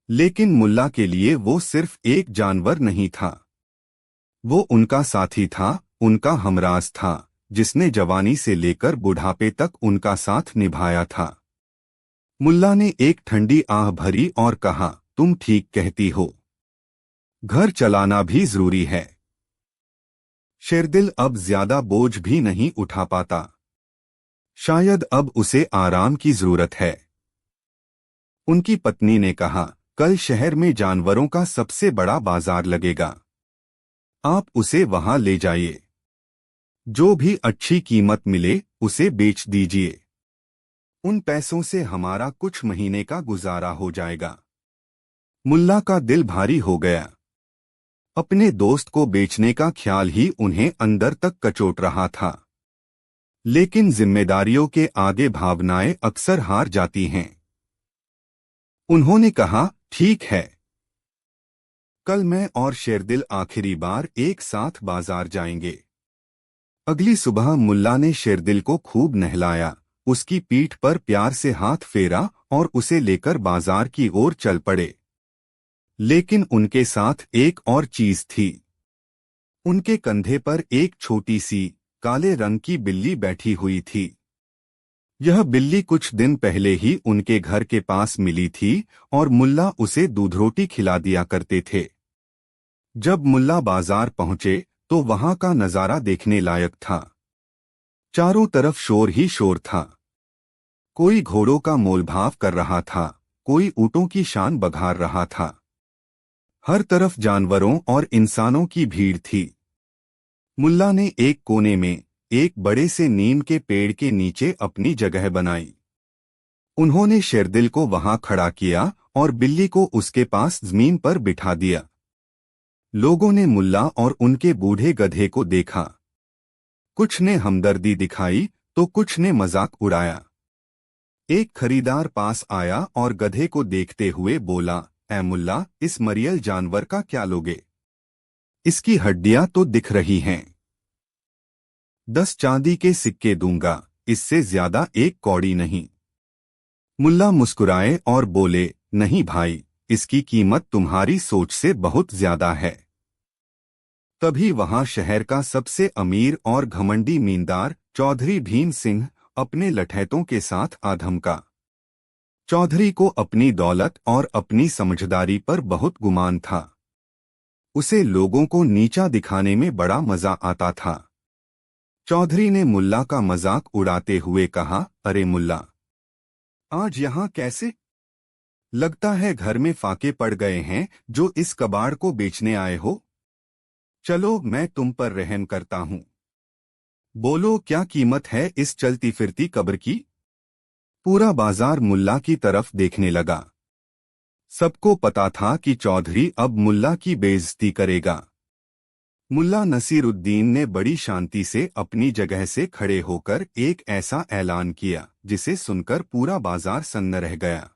लेकिन मुल्ला के लिए वो सिर्फ एक जानवर नहीं था। वो उनका साथी था, उनका हमराज था, जिसने जवानी से लेकर बुढ़ापे तक उनका साथ निभाया था। मुल्ला ने एक ठंडी आह भरी और कहा, तुम ठीक कहती हो, घर चलाना भी जरूरी है। शेरदिल अब ज्यादा बोझ भी नहीं उठा पाता। शायद अब उसे आराम की जरूरत है। उनकी पत्नी ने कहा, कल शहर में जानवरों का सबसे बड़ा बाजार लगेगा। आप उसे वहां ले जाइए। जो भी अच्छी कीमत मिले उसे बेच दीजिए। उन पैसों से हमारा कुछ महीने का गुजारा हो जाएगा। मुल्ला का दिल भारी हो गया। अपने दोस्त को बेचने का ख्याल ही उन्हें अंदर तक कचोट रहा था। लेकिन जिम्मेदारियों के आगे भावनाएं अक्सर हार जाती हैं। उन्होंने कहा, ठीक है, कल मैं और शेरदिल आखिरी बार एक साथ बाजार जाएंगे। अगली सुबह मुल्ला ने शेरदिल को खूब नहलाया, उसकी पीठ पर प्यार से हाथ फेरा और उसे लेकर बाजार की ओर चल पड़े। लेकिन उनके साथ एक और चीज थी। उनके कंधे पर एक छोटी सी काले रंग की बिल्ली बैठी हुई थी। यह बिल्ली कुछ दिन पहले ही उनके घर के पास मिली थी और मुल्ला उसे दूधरोटी खिला दिया करते थे। जब मुल्ला बाजार पहुंचे तो वहां का नजारा देखने लायक था। चारों तरफ शोर ही शोर था। कोई घोड़ों का मोलभाव कर रहा था, कोई ऊंटों की शान बघार रहा था। हर तरफ जानवरों और इंसानों की भीड़ थी। मुल्ला ने एक कोने में एक बड़े से नीम के पेड़ के नीचे अपनी जगह बनाई। उन्होंने शेरदिल को वहां खड़ा किया और बिल्ली को उसके पास जमीन पर बिठा दिया। लोगों ने मुल्ला और उनके बूढ़े गधे को देखा। कुछ ने हमदर्दी दिखाई तो कुछ ने मजाक उड़ाया। एक खरीदार पास आया और गधे को देखते हुए बोला, ऐ मुल्ला, इस मरियल जानवर का क्या लोगे? इसकी हड्डियां तो दिख रही हैं। 10 चांदी के सिक्के दूंगा, इससे ज्यादा एक कौड़ी नहीं। मुल्ला मुस्कुराए और बोले, नहीं भाई, इसकी कीमत तुम्हारी सोच से बहुत ज्यादा है। तभी वहां शहर का सबसे अमीर और घमंडी मींदार चौधरी भीम सिंह अपने लठैतों के साथ आ धमका। चौधरी को अपनी दौलत और अपनी समझदारी पर बहुत गुमान था। उसे लोगों को नीचा दिखाने में बड़ा मजा आता था। चौधरी ने मुल्ला का मजाक उड़ाते हुए कहा, अरे मुल्ला, आज यहाँ कैसे? लगता है घर में फाके पड़ गए हैं जो इस कबाड़ को बेचने आए हो। चलो मैं तुम पर रहम करता हूँ। बोलो, क्या कीमत है इस चलती फिरती कब्र की? पूरा बाजार मुल्ला की तरफ देखने लगा। सबको पता था कि चौधरी अब मुल्ला की बेइज्जती करेगा। मुल्ला नसीरुद्दीन ने बड़ी शांति से अपनी जगह से खड़े होकर एक ऐसा ऐलान किया जिसे सुनकर पूरा बाजार सन्न रह गया।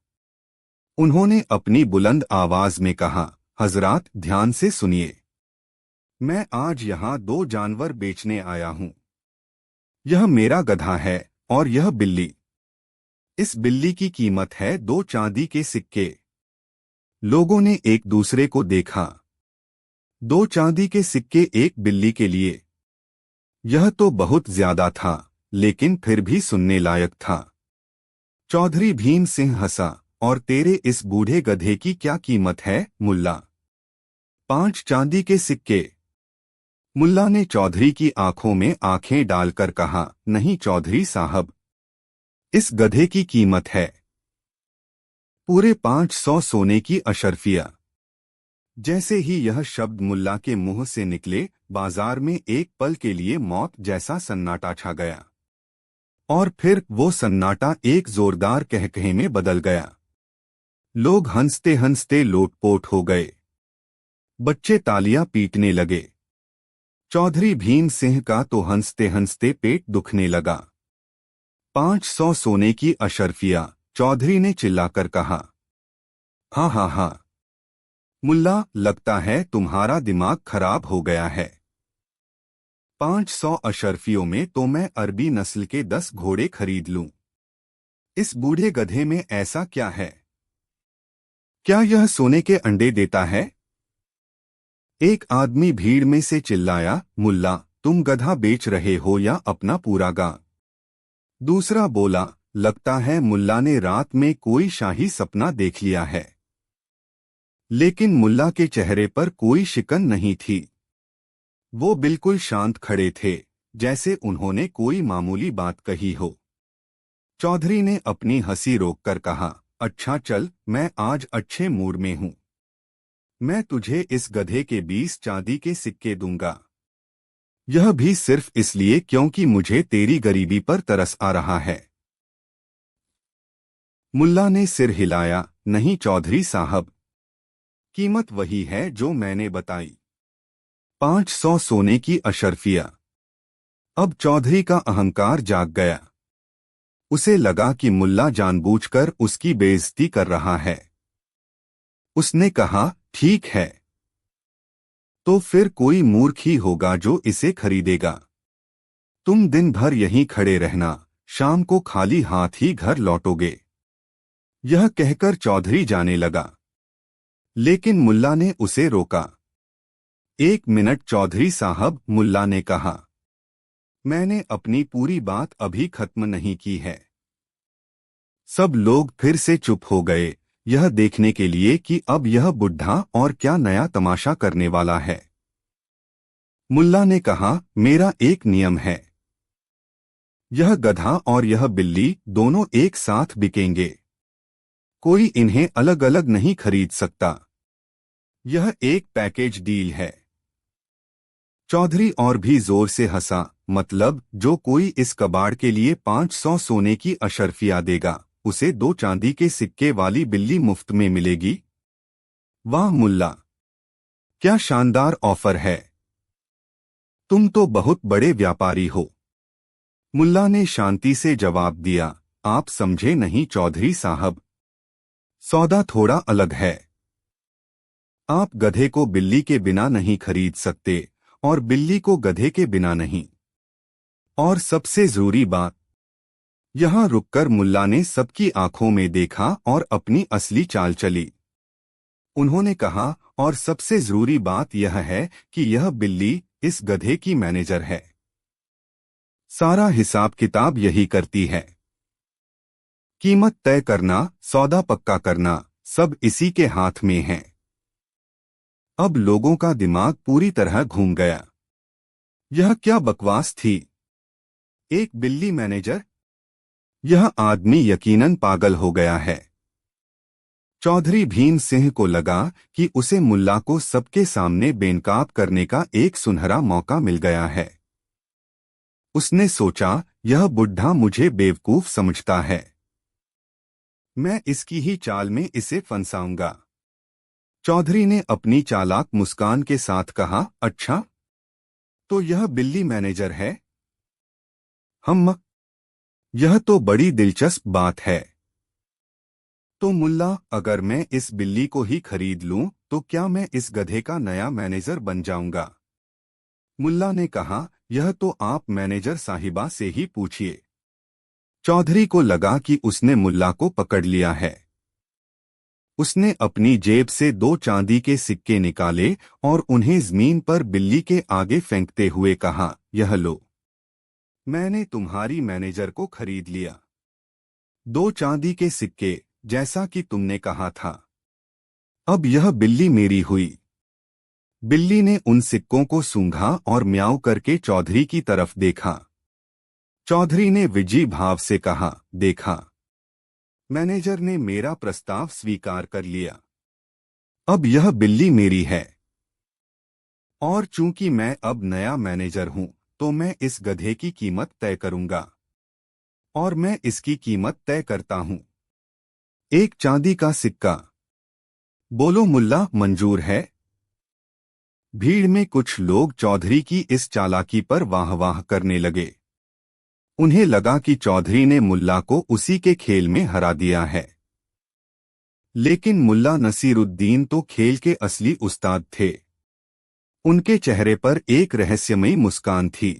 उन्होंने अपनी बुलंद आवाज में कहा, हजरात, ध्यान से सुनिए। मैं आज यहाँ 2 जानवर बेचने आया हूँ। यह मेरा गधा है और यह बिल्ली। इस बिल्ली की कीमत है 2 चांदी के सिक्के। लोगों ने एक दूसरे को देखा। 2 चांदी के सिक्के एक बिल्ली के लिए। यह तो बहुत ज्यादा था, लेकिन फिर भी सुनने लायक था। चौधरी भीम सिंह हंसा, और तेरे इस बूढ़े गधे की क्या कीमत है मुल्ला? 5 चांदी के सिक्के। मुल्ला ने चौधरी की आंखों में आंखें डालकर कहा, नहीं चौधरी साहब, इस गधे की कीमत है पूरे 500 सोने की अशर्फिया। जैसे ही यह शब्द मुल्ला के मुंह से निकले, बाजार में एक पल के लिए मौत जैसा सन्नाटा छा गया। और फिर वो सन्नाटा एक जोरदार कहकहे में बदल गया। लोग हंसते हंसते लोटपोट हो गए। बच्चे तालियां पीटने लगे। चौधरी भीम सिंह का तो हंसते हंसते पेट दुखने लगा। 500 सोने की अशर्फिया, चौधरी ने चिल्लाकर कहा। हाँ हाँ हाँ मुल्ला, लगता है तुम्हारा दिमाग खराब हो गया है। 500 अशर्फियों में तो मैं अरबी नस्ल के 10 घोड़े खरीद लूं। इस बूढ़े गधे में ऐसा क्या है? क्या यह सोने के अंडे देता है? एक आदमी भीड़ में से चिल्लाया, मुल्ला, तुम गधा बेच रहे हो या अपना पूरा गांव? दूसरा बोला, लगता है मुल्ला ने रात में कोई शाही सपना देख लिया है। लेकिन मुल्ला के चेहरे पर कोई शिकन नहीं थी। वो बिल्कुल शांत खड़े थे, जैसे उन्होंने कोई मामूली बात कही हो। चौधरी ने अपनी हंसी रोककर कहा, अच्छा चल, मैं आज अच्छे मूड में हूं। मैं तुझे इस गधे के 20 चांदी के सिक्के दूंगा। यह भी सिर्फ इसलिए क्योंकि मुझे तेरी गरीबी पर तरस आ रहा है। मुल्ला ने सिर हिलाया, नहीं चौधरी साहब, कीमत वही है जो मैंने बताई। 500 सोने की अशर्फिया। अब चौधरी का अहंकार जाग गया। उसे लगा कि मुल्ला जानबूझकर उसकी बेइज्जती कर रहा है। उसने कहा, ठीक है, तो फिर कोई मूर्ख ही होगा जो इसे खरीदेगा। तुम दिन भर यहीं खड़े रहना, शाम को खाली हाथ ही घर लौटोगे। यह कहकर चौधरी जाने लगा। लेकिन मुल्ला ने उसे रोका। 1 मिनट चौधरी साहब, मुल्ला ने कहा, मैंने अपनी पूरी बात अभी खत्म नहीं की है। सब लोग फिर से चुप हो गए, यह देखने के लिए कि अब यह बुढ़ा और क्या नया तमाशा करने वाला है। मुल्ला ने कहा, मेरा एक नियम है। यह गधा और यह बिल्ली दोनों एक साथ बिकेंगे। कोई इन्हें अलग अलग नहीं खरीद सकता। यह एक पैकेज डील है। चौधरी और भी जोर से हंसा, मतलब जो कोई इस कबाड़ के लिए 500 सोने की अशर्फिया देगा, उसे 2 चांदी के सिक्के वाली बिल्ली मुफ्त में मिलेगी। वाह मुल्ला, क्या शानदार ऑफर है। तुम तो बहुत बड़े व्यापारी हो। मुल्ला ने शांति से जवाब दिया, आप समझे नहीं चौधरी साहब, सौदा थोड़ा अलग है। आप गधे को बिल्ली के बिना नहीं खरीद सकते और बिल्ली को गधे के बिना नहीं। और सबसे जरूरी बात। यहां रुककर मुल्ला ने सबकी आंखों में देखा और अपनी असली चाल चली। उन्होंने कहा, और सबसे जरूरी बात यह है कि यह बिल्ली इस गधे की मैनेजर है। सारा हिसाब किताब यही करती है। कीमत तय करना, सौदा पक्का करना, सब इसी के हाथ में है। अब लोगों का दिमाग पूरी तरह घूम गया। यह क्या बकवास थी? एक बिल्ली मैनेजर? यह आदमी यकीनन पागल हो गया है। चौधरी भीम सिंह को लगा कि उसे मुल्ला को सबके सामने बेनकाब करने का एक सुनहरा मौका मिल गया है। उसने सोचा, यह बुढ़ा मुझे बेवकूफ समझता है। मैं इसकी ही चाल में इसे फंसाऊंगा। चौधरी ने अपनी चालाक मुस्कान के साथ कहा, अच्छा, तो यह बिल्ली मैनेजर है? यह तो बड़ी दिलचस्प बात है। तो मुल्ला, अगर मैं इस बिल्ली को ही खरीद लूं, तो क्या मैं इस गधे का नया मैनेजर बन जाऊंगा? मुल्ला ने कहा, यह तो आप मैनेजर साहिबा से ही पूछिए। चौधरी को लगा कि उसने मुल्ला को पकड़ लिया है। उसने अपनी जेब से 2 चांदी के सिक्के निकाले और उन्हें जमीन पर बिल्ली के आगे फेंकते हुए कहा, यह लो, मैंने तुम्हारी मैनेजर को खरीद लिया। 2 चांदी के सिक्के, जैसा कि तुमने कहा था। अब यह बिल्ली मेरी हुई। बिल्ली ने उन सिक्कों को सूंघा और म्याऊं करके चौधरी की तरफ देखा। चौधरी ने विजयी भाव से कहा, देखा, मैनेजर ने मेरा प्रस्ताव स्वीकार कर लिया। अब यह बिल्ली मेरी है, और चूंकि मैं अब नया मैनेजर हूं, तो मैं इस गधे की कीमत तय करूंगा। और मैं इसकी कीमत तय करता हूं। एक चांदी का सिक्का। बोलो मुल्ला, मंजूर है? भीड़ में कुछ लोग चौधरी की इस चालाकी पर वाह वाह करने लगे। उन्हें लगा कि चौधरी ने मुल्ला को उसी के खेल में हरा दिया है। लेकिन मुल्ला नसीरुद्दीन तो खेल के असली उस्ताद थे। उनके चेहरे पर एक रहस्यमयी मुस्कान थी।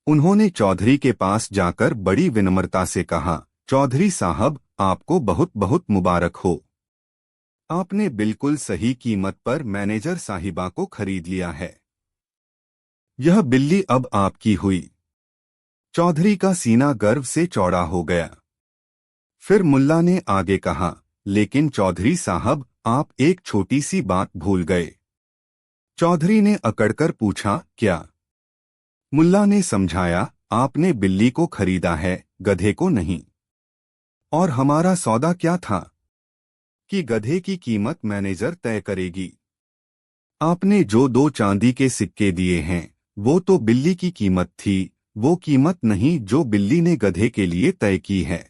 उन्होंने चौधरी के पास जाकर बड़ी विनम्रता से कहा, चौधरी साहब, आपको बहुत बहुत मुबारक हो। आपने बिल्कुल सही कीमत पर मैनेजर साहिबा को खरीद लिया है। यह बिल्ली अब आपकी हुई। चौधरी का सीना गर्व से चौड़ा हो गया। फिर मुल्ला ने आगे कहा, लेकिन चौधरी साहब, आप एक छोटी सी बात भूल गए। चौधरी ने अकड़कर पूछा, क्या? मुल्ला ने समझाया, आपने बिल्ली को खरीदा है, गधे को नहीं। और हमारा सौदा क्या था कि गधे की कीमत मैनेजर तय करेगी। आपने जो 2 चांदी के सिक्के दिए हैं, वो तो बिल्ली की कीमत थी, वो कीमत नहीं जो बिल्ली ने गधे के लिए तय की है।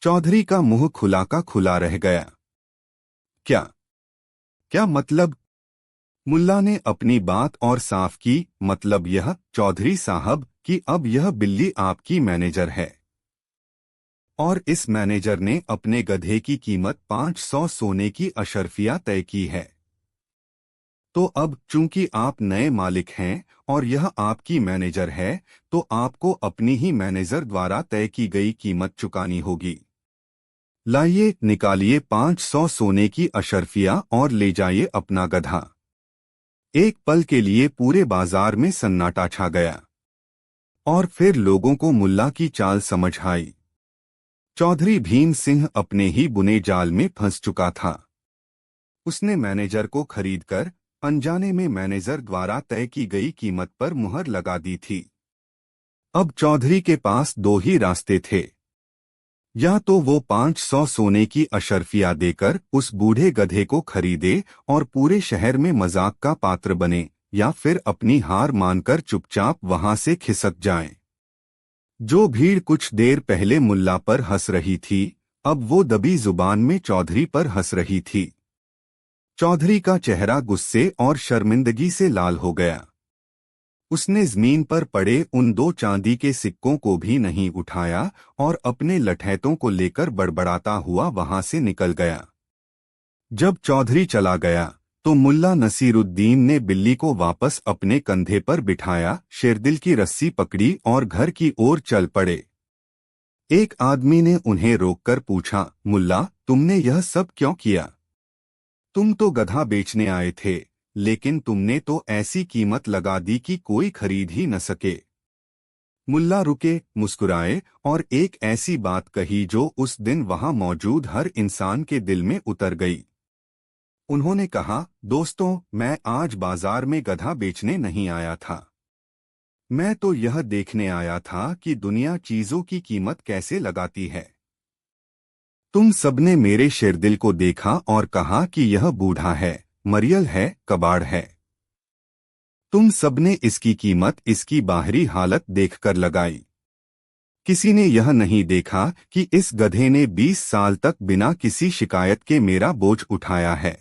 चौधरी का मुंह खुला का खुला रह गया। क्या क्या मतलब? मुल्ला ने अपनी बात और साफ की, मतलब यह, चौधरी साहब, कि अब यह बिल्ली आपकी मैनेजर है। और इस मैनेजर ने अपने गधे की कीमत 500 सोने की अशर्फिया तय की है। तो अब चूंकि आप नए मालिक हैं और यह आपकी मैनेजर है, तो आपको अपनी ही मैनेजर द्वारा तय की गई कीमत चुकानी होगी। लाइए, निकालिए 500 सोने की अशर्फिया और ले जाइए अपना गधा। एक पल के लिए पूरे बाजार में सन्नाटा छा गया। और फिर लोगों को मुल्ला की चाल समझ आई। चौधरी भीम सिंह अपने ही बुने जाल में फंस चुका था। उसने मैनेजर को खरीदकर अनजाने में मैनेजर द्वारा तय की गई कीमत पर मुहर लगा दी थी। अब चौधरी के पास 2 ही रास्ते थे। या तो वो 500 सोने की अशर्फिया देकर उस बूढ़े गधे को खरीदे और पूरे शहर में मजाक का पात्र बने, या फिर अपनी हार मानकर चुपचाप वहां से खिसक जाएं। जो भीड़ कुछ देर पहले मुल्ला पर हंस रही थी, अब वो दबी जुबान में चौधरी पर हंस रही थी। चौधरी का चेहरा गुस्से और शर्मिंदगी से लाल हो गया। उसने जमीन पर पड़े उन 2 चांदी के सिक्कों को भी नहीं उठाया और अपने लठैतों को लेकर बड़बड़ाता हुआ वहां से निकल गया। जब चौधरी चला गया, तो मुल्ला नसीरुद्दीन ने बिल्ली को वापस अपने कंधे पर बिठाया, शेरदिल की रस्सी पकड़ी और घर की ओर चल पड़े। एक आदमी ने उन्हें रोककर पूछा, मुल्ला, तुमने यह सब क्यों किया? तुम तो गधा बेचने आए थे, लेकिन तुमने तो ऐसी कीमत लगा दी कि कोई खरीद ही न सके। मुल्ला रुके, मुस्कुराए और एक ऐसी बात कही जो उस दिन वहां मौजूद हर इंसान के दिल में उतर गई। उन्होंने कहा, दोस्तों, मैं आज बाजार में गधा बेचने नहीं आया था। मैं तो यह देखने आया था कि दुनिया चीजों की कीमत कैसे लगाती है। तुम सबने मेरे शेरदिल को देखा और कहा कि यह बूढ़ा है, मरियल है, कबाड़ है। तुम सबने इसकी कीमत इसकी बाहरी हालत देखकर लगाई। किसी ने यह नहीं देखा कि इस गधे ने 20 साल तक बिना किसी शिकायत के मेरा बोझ उठाया है।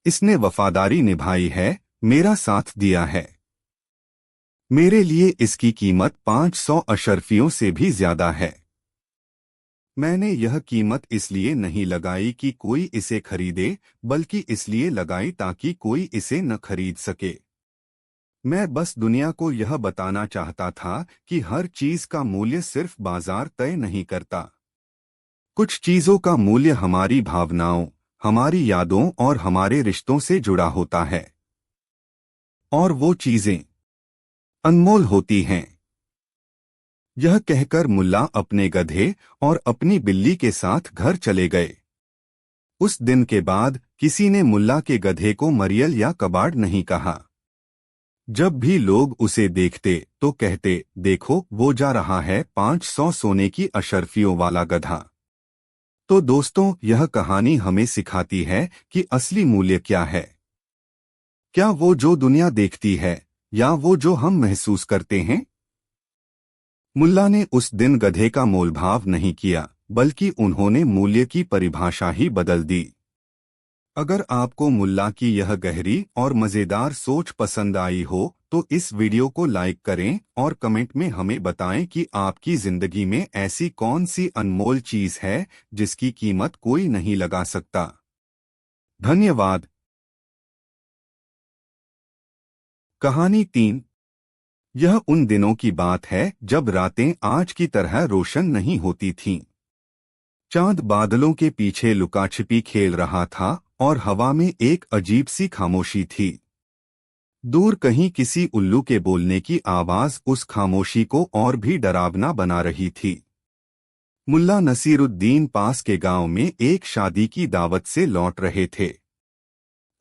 इसने वफादारी निभाई है, मेरा साथ दिया है। मेरे लिए इसकी कीमत 500 अशर्फियों से भी ज्यादा है। मैंने यह कीमत इसलिए नहीं लगाई कि कोई इसे खरीदे, बल्कि इसलिए लगाई ताकि कोई इसे न खरीद सके। मैं बस दुनिया को यह बताना चाहता था कि हर चीज का मूल्य सिर्फ बाजार तय नहीं करता। कुछ चीजों का मूल्य हमारी भावनाओं, हमारी यादों और हमारे रिश्तों से जुड़ा होता है। और वो चीजें अनमोल होती हैं। यह कहकर मुल्ला अपने गधे और अपनी बिल्ली के साथ घर चले गए। उस दिन के बाद किसी ने मुल्ला के गधे को मरियल या कबाड़ नहीं कहा। जब भी लोग उसे देखते तो कहते, देखो वो जा रहा है 500 सोने की अशर्फियों वाला गधा। तो दोस्तों, यह कहानी हमें सिखाती है कि असली मूल्य क्या है। क्या वो जो दुनिया देखती है, या वो जो हम महसूस करते हैं? मुल्ला ने उस दिन गधे का मोलभाव नहीं किया, बल्कि उन्होंने मूल्य की परिभाषा ही बदल दी। अगर आपको मुल्ला की यह गहरी और मज़ेदार सोच पसंद आई हो तो इस वीडियो को लाइक करें और कमेंट में हमें बताएं कि आपकी ज़िंदगी में ऐसी कौन सी अनमोल चीज़ है जिसकी कीमत कोई नहीं लगा सकता। धन्यवाद। कहानी 3। यह उन दिनों की बात है जब रातें आज की तरह रोशन नहीं होती थीं। चांद बादलों के पीछे लुकाछिपी खेल रहा था और हवा में एक अजीब सी खामोशी थी। दूर कहीं किसी उल्लू के बोलने की आवाज उस खामोशी को और भी डरावना बना रही थी। मुल्ला नसीरुद्दीन पास के गांव में एक शादी की दावत से लौट रहे थे।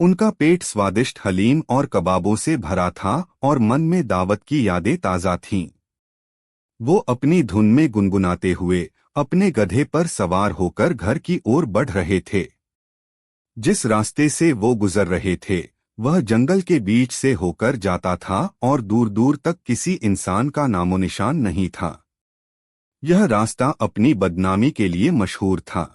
उनका पेट स्वादिष्ट हलीम और कबाबों से भरा था और मन में दावत की यादें ताज़ा थीं। वो अपनी धुन में गुनगुनाते हुए अपने गधे पर सवार होकर घर की ओर बढ़ रहे थे। जिस रास्ते से वो गुजर रहे थे वह जंगल के बीच से होकर जाता था और दूर दूर तक किसी इंसान का नामोनिशान नहीं था। यह रास्ता अपनी बदनामी के लिए मशहूर था।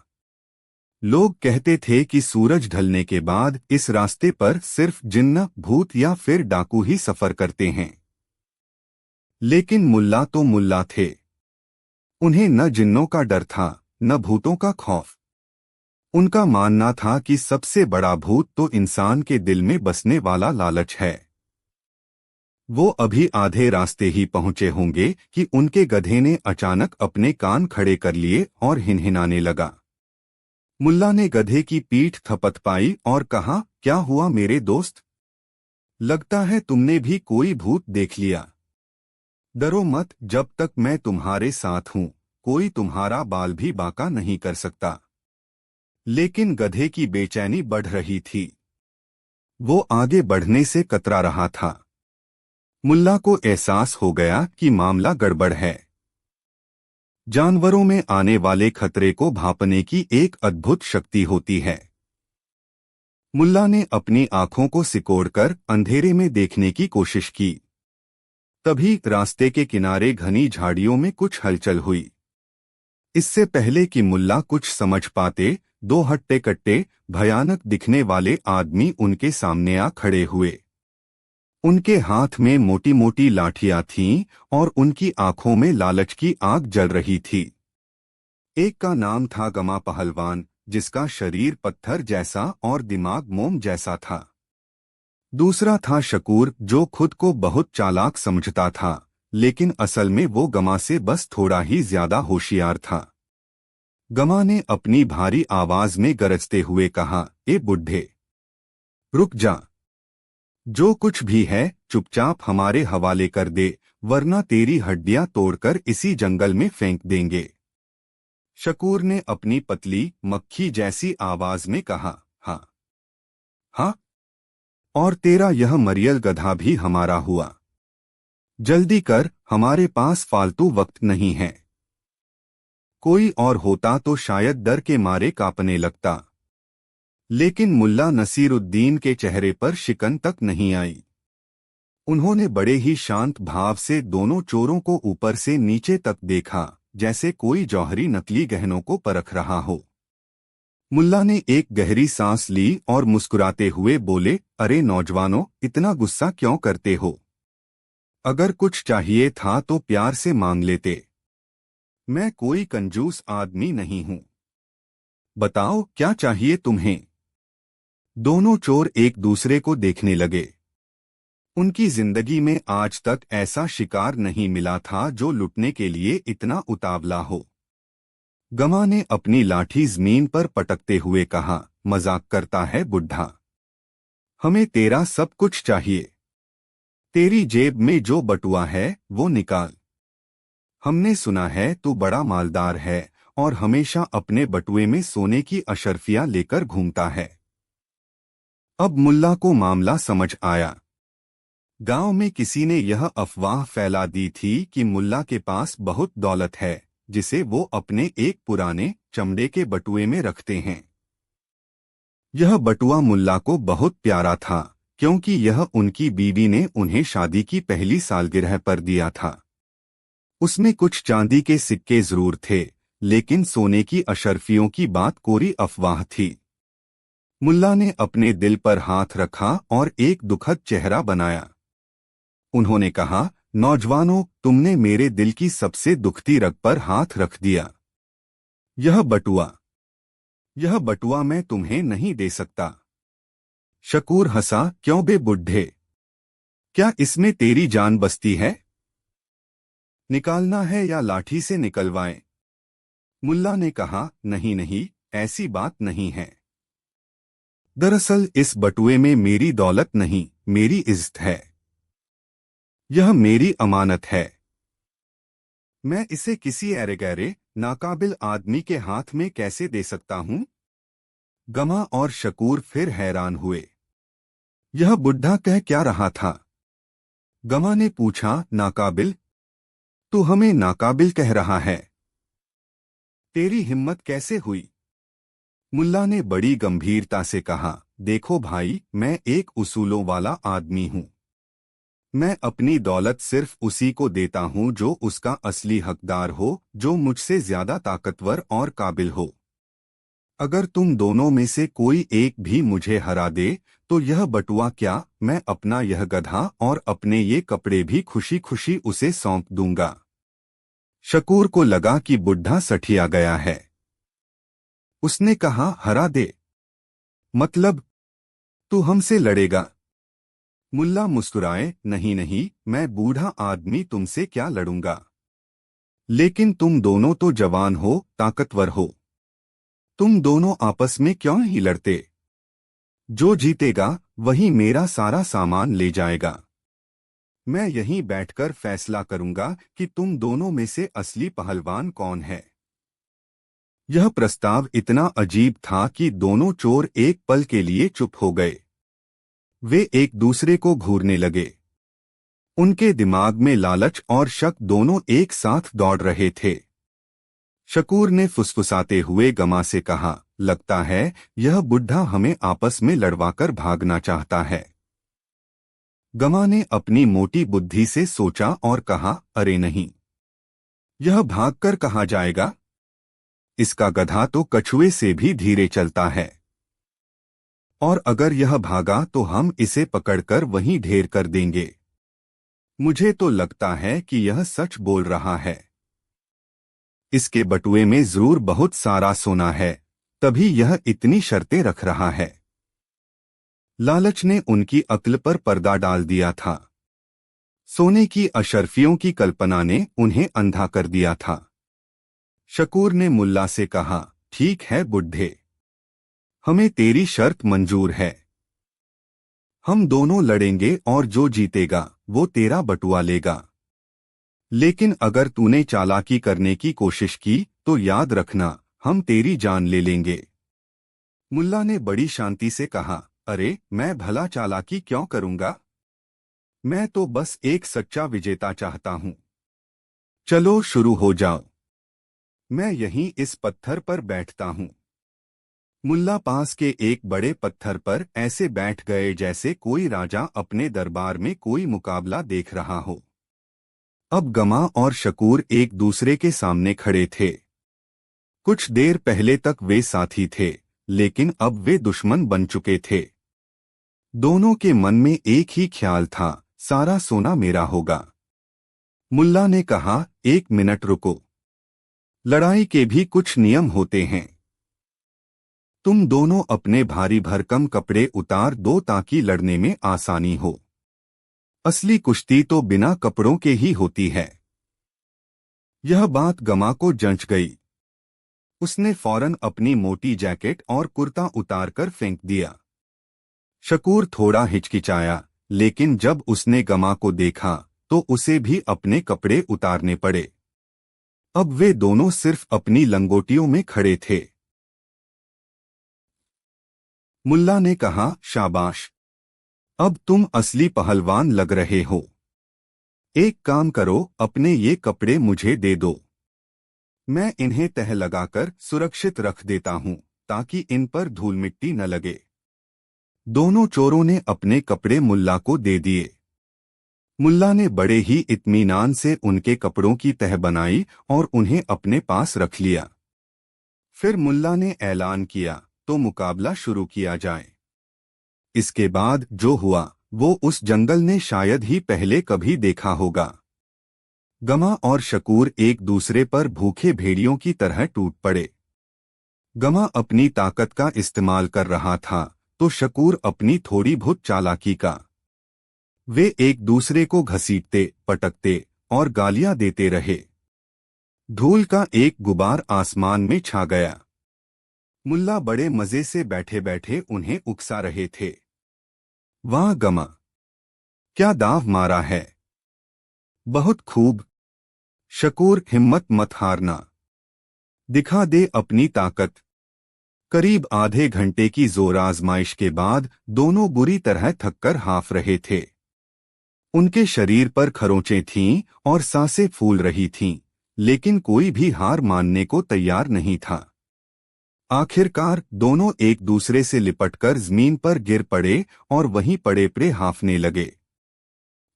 लोग कहते थे कि सूरज ढलने के बाद इस रास्ते पर सिर्फ जिन्न, भूत या फिर डाकू ही सफर करते हैं। लेकिन मुल्ला तो मुल्ला थे। उन्हें न जिन्नों का डर था, न भूतों का खौफ। उनका मानना था कि सबसे बड़ा भूत तो इंसान के दिल में बसने वाला लालच है। वो अभी आधे रास्ते ही पहुंचे होंगे कि उनके गधे ने अचानक अपने कान खड़े कर लिए और हिनहिनाने लगा। मुल्ला ने गधे की पीठ थपथपाई और कहा, क्या हुआ मेरे दोस्त? लगता है तुमने भी कोई भूत देख लिया। डरो मत, जब तक मैं तुम्हारे साथ हूं कोई तुम्हारा बाल भी बांका नहीं कर सकता। लेकिन गधे की बेचैनी बढ़ रही थी। वो आगे बढ़ने से कतरा रहा था। मुल्ला को एहसास हो गया कि मामला गड़बड़ है। जानवरों में आने वाले खतरे को भांपने की एक अद्भुत शक्ति होती है। मुल्ला ने अपनी आंखों को सिकोड़कर अंधेरे में देखने की कोशिश की। तभी रास्ते के किनारे घनी झाड़ियों में कुछ हलचल हुई। इससे पहले कि मुल्ला कुछ समझ पाते, दो हट्टे कट्टे भयानक दिखने वाले आदमी उनके सामने आ खड़े हुए। उनके हाथ में मोटी मोटी लाठियां थीं और उनकी आंखों में लालच की आग जल रही थी। एक का नाम था गमा पहलवान, जिसका शरीर पत्थर जैसा और दिमाग मोम जैसा था। दूसरा था शकूर, जो खुद को बहुत चालाक समझता था, लेकिन असल में वो गमा से बस थोड़ा ही ज्यादा होशियार था। गमा ने अपनी भारी आवाज में गरजते हुए कहा, ए बुढ़े, रुक जा। जो कुछ भी है चुपचाप हमारे हवाले कर दे, वरना तेरी हड्डियां तोड़कर इसी जंगल में फेंक देंगे। शकूर ने अपनी पतली मक्खी जैसी आवाज में कहा, हाँ हाँ, और तेरा यह मरियल गधा भी हमारा हुआ। जल्दी कर, हमारे पास फालतू वक्त नहीं है। कोई और होता तो शायद डर के मारे कांपने लगता, लेकिन मुल्ला नसीरुद्दीन के चेहरे पर शिकन तक नहीं आई। उन्होंने बड़े ही शांत भाव से दोनों चोरों को ऊपर से नीचे तक देखा, जैसे कोई जौहरी नकली गहनों को परख रहा हो। मुल्ला ने एक गहरी सांस ली और मुस्कुराते हुए बोले, अरे नौजवानों, इतना गुस्सा क्यों करते हो? अगर कुछ चाहिए था तो प्यार से मांग लेते। मैं कोई कंजूस आदमी नहीं हूं। बताओ क्या चाहिए तुम्हें? दोनों चोर एक दूसरे को देखने लगे। उनकी जिंदगी में आज तक ऐसा शिकार नहीं मिला था जो लुटने के लिए इतना उतावला हो। गमा ने अपनी लाठी जमीन पर पटकते हुए कहा, मजाक करता है बुढ़ा। हमें तेरा सब कुछ चाहिए। तेरी जेब में जो बटुआ है वो निकाल। हमने सुना है तू बड़ा मालदार है और हमेशा अपने बटुए में सोने की अशर्फियां लेकर घूमता है। अब मुल्ला को मामला समझ आया। गांव में किसी ने यह अफवाह फैला दी थी कि मुल्ला के पास बहुत दौलत है जिसे वो अपने एक पुराने चमड़े के बटुए में रखते हैं। यह बटुआ मुल्ला को बहुत प्यारा था क्योंकि यह उनकी बीवी ने उन्हें शादी की पहली सालगिरह पर दिया था। उसमें कुछ चांदी के सिक्के जरूर थे, लेकिन सोने की अशर्फियों की बात कोरी अफवाह थी। मुल्ला ने अपने दिल पर हाथ रखा और एक दुखद चेहरा बनाया। उन्होंने कहा, नौजवानों, तुमने मेरे दिल की सबसे दुखती रग पर हाथ रख दिया। यह बटुआ यह बटुआ मैं तुम्हें नहीं दे सकता। शकूर हंसा, क्यों बे बुढ़े, क्या इसमें तेरी जान बसती है? निकालना है या लाठी से निकलवाएं? मुल्ला ने कहा, नहीं नहीं, ऐसी बात नहीं है। दरअसल इस बटुए में मेरी दौलत नहीं, मेरी इज्जत है। यह मेरी अमानत है। मैं इसे किसी ऐरे-गैरे नाकाबिल आदमी के हाथ में कैसे दे सकता हूं? गमा और शकूर फिर हैरान हुए। यह बुढ़ा कह क्या रहा था? गमा ने पूछा, नाकाबिल? तू हमें नाकाबिल कह रहा है? तेरी हिम्मत कैसे हुई? मुल्ला ने बड़ी गंभीरता से कहा, देखो भाई, मैं एक उसूलों वाला आदमी हूं। मैं अपनी दौलत सिर्फ उसी को देता हूं जो उसका असली हकदार हो, जो मुझसे ज्यादा ताकतवर और काबिल हो। अगर तुम दोनों में से कोई एक भी मुझे हरा दे तो यह बटुआ क्या, मैं अपना यह गधा और अपने ये कपड़े भी खुशी खुशी उसे सौंप दूंगा। शकूर को लगा कि बुढ़ा सठिया गया है। उसने कहा, हरा दे? मतलब तू हमसे लड़ेगा? मुल्ला मुस्कुराए, नहीं नहीं, मैं बूढ़ा आदमी तुमसे क्या लड़ूंगा। लेकिन तुम दोनों तो जवान हो, ताकतवर हो। तुम दोनों आपस में क्यों नहीं लड़ते? जो जीतेगा वही मेरा सारा सामान ले जाएगा। मैं यहीं बैठकर फैसला करूंगा कि तुम दोनों में से असली पहलवान कौन है। यह प्रस्ताव इतना अजीब था कि दोनों चोर एक पल के लिए चुप हो गए। वे एक दूसरे को घूरने लगे। उनके दिमाग में लालच और शक दोनों एक साथ दौड़ रहे थे। शकूर ने फुसफुसाते हुए गमा से कहा, लगता है यह बुढ़ा हमें आपस में लड़वाकर भागना चाहता है। गमा ने अपनी मोटी बुद्धि से सोचा और कहा, अरे नहीं, यह भागकर कहाँ जाएगा? इसका गधा तो कछुए से भी धीरे चलता है। और अगर यह भागा तो हम इसे पकड़कर वहीं ढेर कर देंगे। मुझे तो लगता है कि यह सच बोल रहा है। इसके बटुए में जरूर बहुत सारा सोना है, तभी यह इतनी शर्तें रख रहा है। लालच ने उनकी अक्ल पर पर्दा डाल दिया था। सोने की अशर्फियों की कल्पना ने उन्हें अंधा कर दिया था। शकूर ने मुल्ला से कहा, ठीक है बुढ़े, हमें तेरी शर्त मंजूर है। हम दोनों लड़ेंगे और जो जीतेगा वो तेरा बटुआ लेगा। लेकिन अगर तूने चालाकी करने की कोशिश की तो याद रखना, हम तेरी जान ले लेंगे। मुल्ला ने बड़ी शांति से कहा, अरे मैं भला चालाकी क्यों करूंगा? मैं तो बस एक सच्चा विजेता चाहता हूं। चलो शुरू हो जाओ। मैं यहीं इस पत्थर पर बैठता हूं। मुल्ला पास के एक बड़े पत्थर पर ऐसे बैठ गए जैसे कोई राजा अपने दरबार में कोई मुकाबला देख रहा हो। अब गमा और शकूर एक दूसरे के सामने खड़े थे। कुछ देर पहले तक वे साथी थे, लेकिन अब वे दुश्मन बन चुके थे। दोनों के मन में एक ही ख्याल था, सारा सोना मेरा होगा। मुल्ला ने कहा, एक मिनट रुको। लड़ाई के भी कुछ नियम होते हैं। तुम दोनों अपने भारी भरकम कपड़े उतार दो ताकि लड़ने में आसानी हो। असली कुश्ती तो बिना कपड़ों के ही होती है। यह बात गमा को जंच गई। उसने फौरन अपनी मोटी जैकेट और कुर्ता उतारकर फेंक दिया। शकूर थोड़ा हिचकिचाया, लेकिन जब उसने गमा को देखा तो उसे भी अपने कपड़े उतारने पड़े। अब वे दोनों सिर्फ अपनी लंगोटियों में खड़े थे। मुल्ला ने कहा, शाबाश, अब तुम असली पहलवान लग रहे हो। एक काम करो, अपने ये कपड़े मुझे दे दो। मैं इन्हें तह लगाकर सुरक्षित रख देता हूँ ताकि इन पर धूल मिट्टी न लगे। दोनों चोरों ने अपने कपड़े मुल्ला को दे दिए। मुल्ला ने बड़े ही इत्मीनान से उनके कपड़ों की तह बनाई और उन्हें अपने पास रख लिया। फिर मुल्ला ने ऐलान किया, तो मुकाबला शुरू किया जाए। इसके बाद जो हुआ वो उस जंगल ने शायद ही पहले कभी देखा होगा। गमा और शकूर एक दूसरे पर भूखे भेड़ियों की तरह टूट पड़े। गमा अपनी ताकत का इस्तेमाल कर रहा था तो शकूर अपनी थोड़ी बहुत चालाकी का। वे एक दूसरे को घसीटते, पटकते और गालियां देते रहे। धूल का एक गुबार आसमान में छा गया। मुल्ला बड़े मजे से बैठे बैठे उन्हें उकसा रहे थे। वाह गमा, क्या दाव मारा है। बहुत खूब। शकूर, हिम्मत मत हारना, दिखा दे अपनी ताकत। करीब आधे घंटे की जोर आजमाइश के बाद दोनों बुरी तरह थककर हाफ रहे थे। उनके शरीर पर खरोंचें थीं और सांसें फूल रही थीं, लेकिन कोई भी हार मानने को तैयार नहीं था। आखिरकार दोनों एक दूसरे से लिपटकर जमीन पर गिर पड़े और वहीं पड़े पड़े हांफने लगे।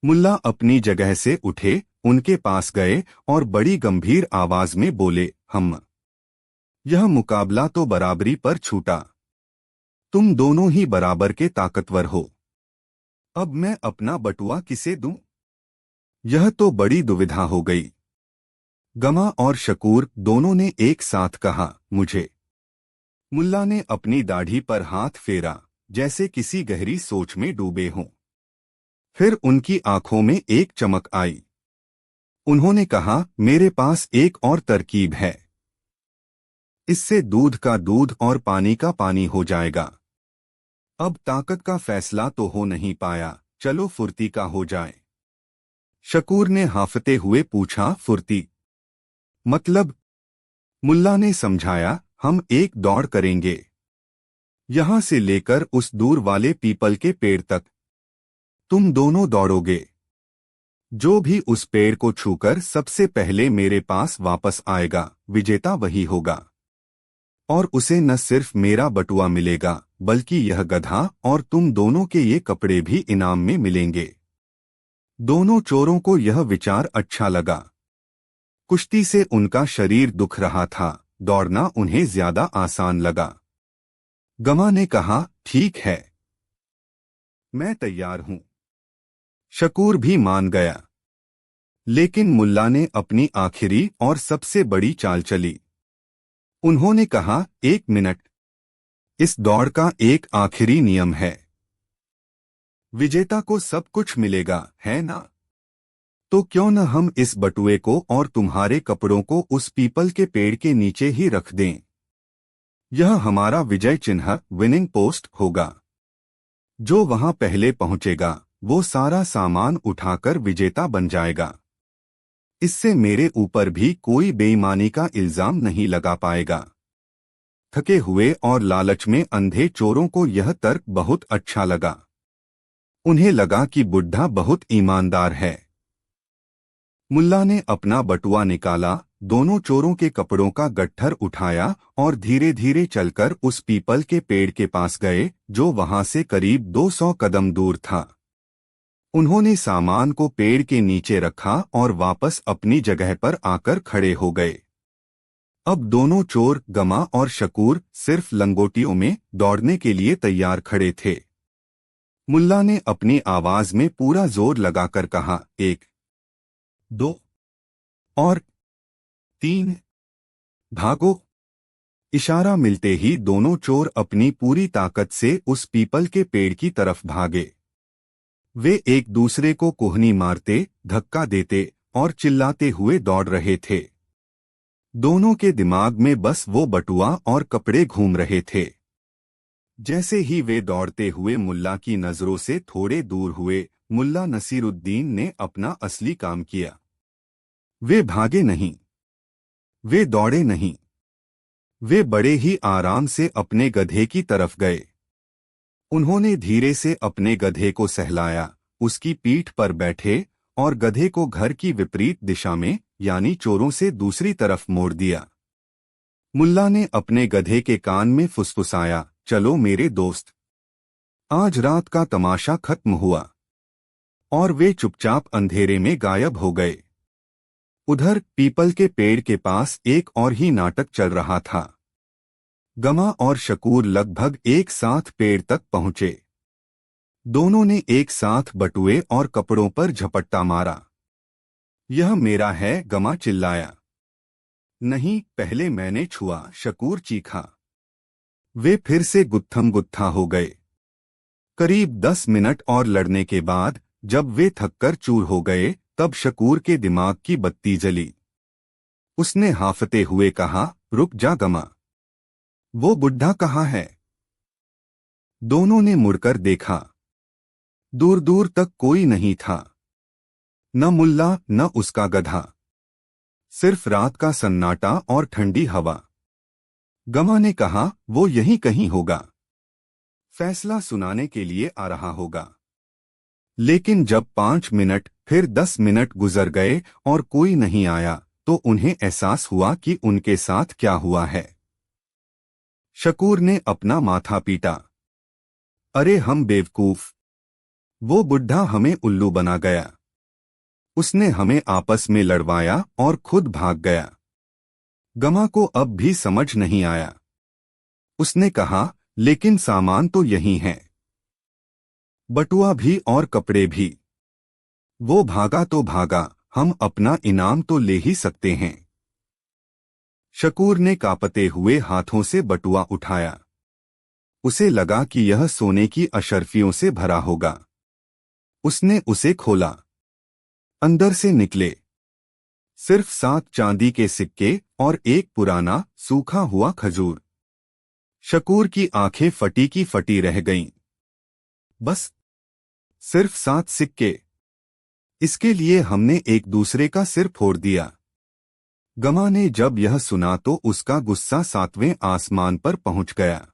मुल्ला अपनी जगह से उठे, उनके पास गए और बड़ी गंभीर आवाज में बोले, हम यह मुकाबला तो बराबरी पर छूटा। तुम दोनों ही बराबर के ताकतवर हो। अब मैं अपना बटुआ किसे दूं? यह तो बड़ी दुविधा हो गई। गमा और शकूर दोनों ने एक साथ कहा, मुझे। मुल्ला ने अपनी दाढ़ी पर हाथ फेरा, जैसे किसी गहरी सोच में डूबे हों। फिर उनकी आंखों में एक चमक आई। उन्होंने कहा, मेरे पास एक और तरकीब है। इससे दूध का दूध और पानी का पानी हो जाएगा। अब ताकत का फैसला तो हो नहीं पाया, चलो फुर्ती का हो जाए। शकूर ने हाफते हुए पूछा, फुर्ती मतलब? मुल्ला ने समझाया, हम एक दौड़ करेंगे, यहां से लेकर उस दूर वाले पीपल के पेड़ तक। तुम दोनों दौड़ोगे। जो भी उस पेड़ को छूकर सबसे पहले मेरे पास वापस आएगा, विजेता वही होगा। और उसे न सिर्फ मेरा बटुआ मिलेगा, बल्कि यह गधा और तुम दोनों के ये कपड़े भी इनाम में मिलेंगे। दोनों चोरों को यह विचार अच्छा लगा। कुश्ती से उनका शरीर दुख रहा था, दौड़ना उन्हें ज्यादा आसान लगा। गमा ने कहा, ठीक है, मैं तैयार हूं। शकूर भी मान गया। लेकिन मुल्ला ने अपनी आखिरी और सबसे बड़ी चाल चली। उन्होंने कहा, एक मिनट, इस दौड़ का एक आखिरी नियम है। विजेता को सब कुछ मिलेगा, है ना? तो क्यों न हम इस बटुए को और तुम्हारे कपड़ों को उस पीपल के पेड़ के नीचे ही रख दें। यह हमारा विजय चिन्ह, विनिंग पोस्ट होगा। जो वहां पहले पहुंचेगा वो सारा सामान उठाकर विजेता बन जाएगा। इससे मेरे ऊपर भी कोई बेईमानी का इल्जाम नहीं लगा पाएगा। थके हुए और लालच में अंधे चोरों को यह तर्क बहुत अच्छा लगा। उन्हें लगा कि बुड्ढा बहुत ईमानदार है। मुल्ला ने अपना बटुआ निकाला, दोनों चोरों के कपड़ों का गट्ठर उठाया और धीरे धीरे चलकर उस पीपल के पेड़ के पास गए, जो वहां से करीब 200 कदम दूर था। उन्होंने सामान को पेड़ के नीचे रखा और वापस अपनी जगह पर आकर खड़े हो गए। अब दोनों चोर, गमा और शकूर, सिर्फ लंगोटियों में दौड़ने के लिए तैयार खड़े थे। मुल्ला ने अपनी आवाज में पूरा जोर लगाकर कहा, 1, 2 और 3, भागो। इशारा मिलते ही दोनों चोर अपनी पूरी ताकत से उस पीपल के पेड़ की तरफ भागे। वे एक दूसरे को कोहनी मारते, धक्का देते और चिल्लाते हुए दौड़ रहे थे। दोनों के दिमाग में बस वो बटुआ और कपड़े घूम रहे थे। जैसे ही वे दौड़ते हुए मुल्ला की नजरों से थोड़े दूर हुए, मुल्ला नसीरुद्दीन ने अपना असली काम किया। वे भागे नहीं, वे दौड़े नहीं, वे बड़े ही आराम से अपने गधे की तरफ गए। उन्होंने धीरे से अपने गधे को सहलाया, उसकी पीठ पर बैठे और गधे को घर की विपरीत दिशा में यानी चोरों से दूसरी तरफ मोड़ दिया। मुल्ला ने अपने गधे के कान में फुसफुसाया, चलो मेरे दोस्त, आज रात का तमाशा खत्म हुआ। और वे चुपचाप अंधेरे में गायब हो गए। उधर पीपल के पेड़ के पास एक और ही नाटक चल रहा था। गमा और शकूर लगभग एक साथ पेड़ तक पहुंचे। दोनों ने एक साथ बटुए और कपड़ों पर झपट्टा मारा। यह मेरा है, गमा चिल्लाया। नहीं, पहले मैंने छुआ, शकूर चीखा। वे फिर से गुत्थम गुत्था हो गए। करीब 10 मिनट और लड़ने के बाद जब वे थककर चूर हो गए, तब शकूर के दिमाग की बत्ती जली। उसने हाफते हुए कहा, रुक जा गमा, वो बुढ़ा कहाँ है? दोनों ने मुड़कर देखा। दूर दूर तक कोई नहीं था, न मुल्ला न उसका गधा, सिर्फ रात का सन्नाटा और ठंडी हवा। गमा ने कहा, वो यहीं कहीं होगा, फैसला सुनाने के लिए आ रहा होगा। लेकिन जब 5 मिनट फिर 10 मिनट गुजर गए और कोई नहीं आया, तो उन्हें एहसास हुआ कि उनके साथ क्या हुआ है। शकूर ने अपना माथा पीटा। अरे हम बेवकूफ, वो बुढ़ा हमें उल्लू बना गया। उसने हमें आपस में लड़वाया और खुद भाग गया। गमा को अब भी समझ नहीं आया। उसने कहा, लेकिन सामान तो यही है, बटुआ भी और कपड़े भी। वो भागा तो भागा, हम अपना इनाम तो ले ही सकते हैं। शकूर ने कांपते हुए हाथों से बटुआ उठाया। उसे लगा कि यह सोने की अशर्फियों से भरा होगा। उसने उसे खोला। अंदर से निकले सिर्फ 7 चांदी के सिक्के और एक पुराना सूखा हुआ खजूर। शकूर की आंखें फटी की फटी रह गईं। बस सिर्फ 7 सिक्के, इसके लिए हमने एक दूसरे का सिर फोड़ दिया। गमा ने जब यह सुना तो उसका गुस्सा 7वें आसमान पर पहुंच गया।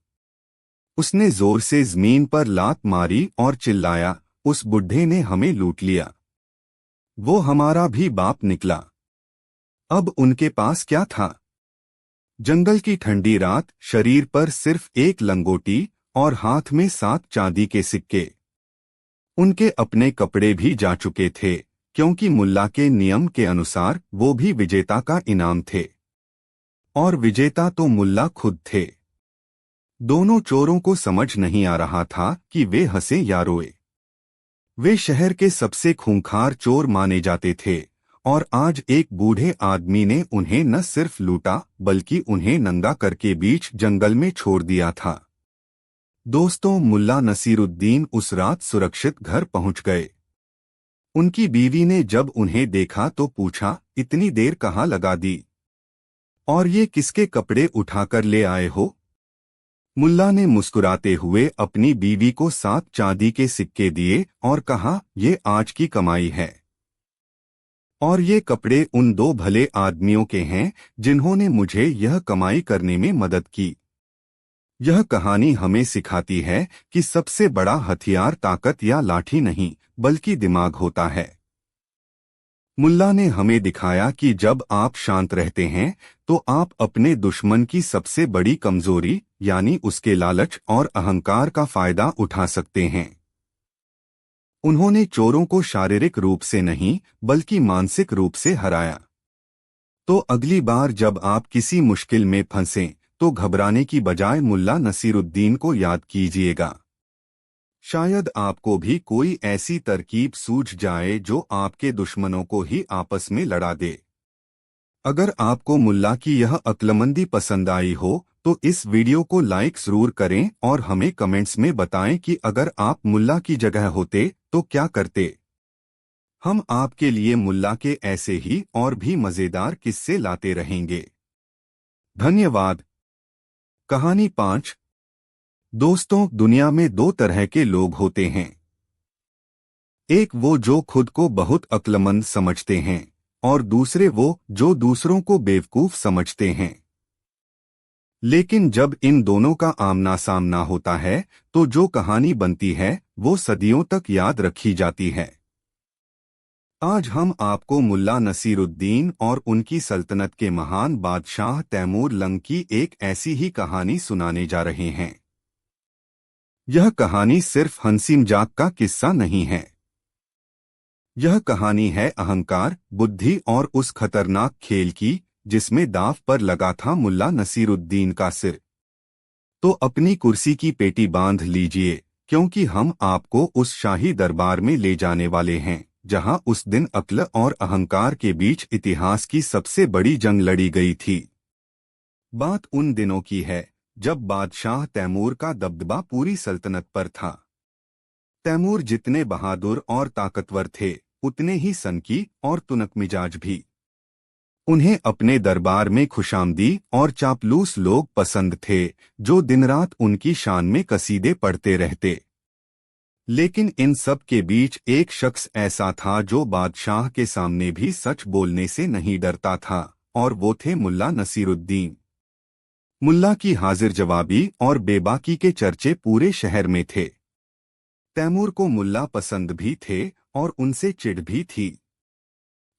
उसने जोर से जमीन पर लात मारी और चिल्लाया, उस बुढ़े ने हमें लूट लिया। वो हमारा भी बाप निकला। अब उनके पास क्या था? जंगल की ठंडी रात, शरीर पर सिर्फ एक लंगोटी और हाथ में 7 चांदी के सिक्के। उनके अपने कपड़े भी जा चुके थे, क्योंकि मुल्ला के नियम के अनुसार वो भी विजेता का इनाम थे। और विजेता तो मुल्ला खुद थे। दोनों चोरों को समझ नहीं आ रहा था कि वे हंसे या रोए। वे शहर के सबसे खूंखार चोर माने जाते थे, और आज एक बूढ़े आदमी ने उन्हें न सिर्फ लूटा बल्कि उन्हें नंगा करके बीच जंगल में छोड़ दिया था। दोस्तों, मुल्ला नसीरुद्दीन उस रात सुरक्षित घर पहुंच गए। उनकी बीवी ने जब उन्हें देखा तो पूछा, इतनी देर कहाँ लगा दी? और ये किसके कपड़े उठाकर ले आए हो? मुल्ला ने मुस्कुराते हुए अपनी बीवी को 7 चांदी के सिक्के दिए और कहा, ये आज की कमाई है। और ये कपड़े उन 2 भले आदमियों के हैं जिन्होंने मुझे यह कमाई करने में मदद की। यह कहानी हमें सिखाती है कि सबसे बड़ा हथियार ताकत या लाठी नहीं बल्कि दिमाग होता है। मुल्ला ने हमें दिखाया कि जब आप शांत रहते हैं तो आप अपने दुश्मन की सबसे बड़ी कमजोरी यानी उसके लालच और अहंकार का फायदा उठा सकते हैं। उन्होंने चोरों को शारीरिक रूप से नहीं बल्कि मानसिक रूप से हराया। तो अगली बार जब आप किसी मुश्किल में फंसें तो घबराने की बजाय मुल्ला नसीरुद्दीन को याद कीजिएगा। शायद आपको भी कोई ऐसी तरकीब सूझ जाए जो आपके दुश्मनों को ही आपस में लड़ा दे। अगर आपको मुल्ला की यह अक्लमंदी पसंद आई हो तो इस वीडियो को लाइक जरूर करें और हमें कमेंट्स में बताएं कि अगर आप मुल्ला की जगह होते तो क्या करते। हम आपके लिए मुल्ला के ऐसे ही और भी मजेदार किस्से लाते रहेंगे। धन्यवाद। कहानी 5। दोस्तों, दुनिया में 2 तरह के लोग होते हैं। एक वो जो खुद को बहुत अक्लमंद समझते हैं और दूसरे वो जो दूसरों को बेवकूफ समझते हैं। लेकिन जब इन दोनों का आमना सामना होता है तो जो कहानी बनती है वो सदियों तक याद रखी जाती है। आज हम आपको मुल्ला नसीरुद्दीन और उनकी सल्तनत के महान बादशाह तैमूर लंग की एक ऐसी ही कहानी सुनाने जा रहे हैं। यह कहानी सिर्फ हंसी मजाक का किस्सा नहीं है। यह कहानी है अहंकार, बुद्धि और उस खतरनाक खेल की जिसमें दांव पर लगा था मुल्ला नसीरुद्दीन का सिर। तो अपनी कुर्सी की पेटी बांध लीजिए, क्योंकि हम आपको उस शाही दरबार में ले जाने वाले हैं जहां उस दिन अक्ल और अहंकार के बीच इतिहास की सबसे बड़ी जंग लड़ी गई थी। बात उन दिनों की है जब बादशाह तैमूर का दबदबा पूरी सल्तनत पर था। तैमूर जितने बहादुर और ताकतवर थे, उतने ही सनकी और तुनक मिजाज भी। उन्हें अपने दरबार में खुशामदी और चापलूस लोग पसंद थे, जो दिन रात उनकी शान में कसीदे पढ़ते रहते। लेकिन इन सब के बीच एक शख्स ऐसा था जो बादशाह के सामने भी सच बोलने से नहीं डरता था, और वो थे मुल्ला नसीरुद्दीन। मुल्ला की हाजिर जवाबी और बेबाकी के चर्चे पूरे शहर में थे। तैमूर को मुल्ला पसंद भी थे और उनसे चिढ़ भी थी।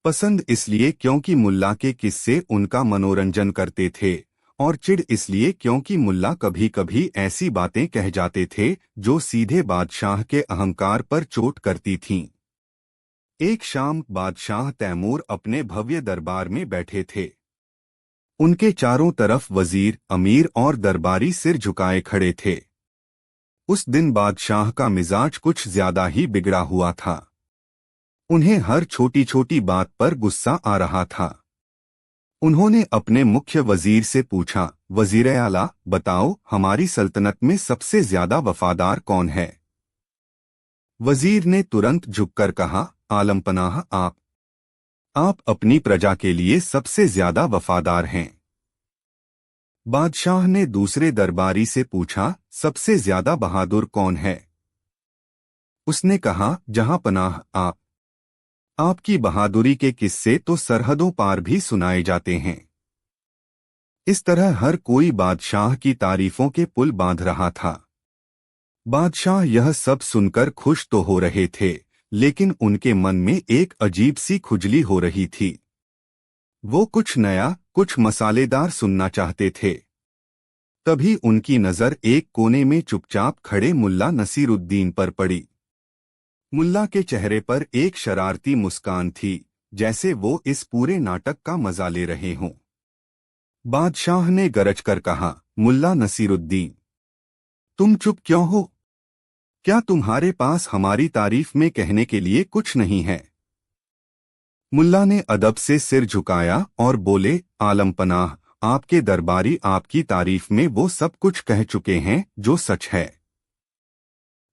पसंद इसलिए क्योंकि मुल्ला के किस्से उनका मनोरंजन करते थे, और चिढ़ इसलिए क्योंकि मुल्ला कभी कभी ऐसी बातें कह जाते थे जो सीधे बादशाह के अहंकार पर चोट करती थीं। एक शाम बादशाह तैमूर अपने भव्य दरबार में बैठे थे। उनके चारों तरफ वजीर, अमीर और दरबारी सिर झुकाए खड़े थे। उस दिन बादशाह का मिजाज कुछ ज्यादा ही बिगड़ा हुआ था। उन्हें हर छोटी छोटी बात पर गुस्सा आ रहा था। उन्होंने अपने मुख्य वजीर से पूछा, वजीर आला, बताओ हमारी सल्तनत में सबसे ज्यादा वफादार कौन है? वजीर ने तुरंत झुककर कहा, आलमपनाह आप अपनी प्रजा के लिए सबसे ज्यादा वफादार हैं। बादशाह ने दूसरे दरबारी से पूछा, सबसे ज्यादा बहादुर कौन है? उसने कहा, जहां पनाह आपकी बहादुरी के किस्से तो सरहदों पार भी सुनाए जाते हैं। इस तरह हर कोई बादशाह की तारीफों के पुल बांध रहा था। बादशाह यह सब सुनकर खुश तो हो रहे थे, लेकिन उनके मन में एक अजीब सी खुजली हो रही थी। वो कुछ नया, कुछ मसालेदार सुनना चाहते थे। तभी उनकी नजर एक कोने में चुपचाप खड़े मुल्ला नसीरुद्दीन पर पड़ी। मुल्ला के चेहरे पर एक शरारती मुस्कान थी, जैसे वो इस पूरे नाटक का मजा ले रहे हों। बादशाह ने गरज कर कहा, मुल्ला नसीरुद्दीन, तुम चुप क्यों हो? क्या तुम्हारे पास हमारी तारीफ में कहने के लिए कुछ नहीं है? मुल्ला ने अदब से सिर झुकाया और बोले, आलमपनाह, आपके दरबारी आपकी तारीफ में वो सब कुछ कह चुके हैं जो सच है।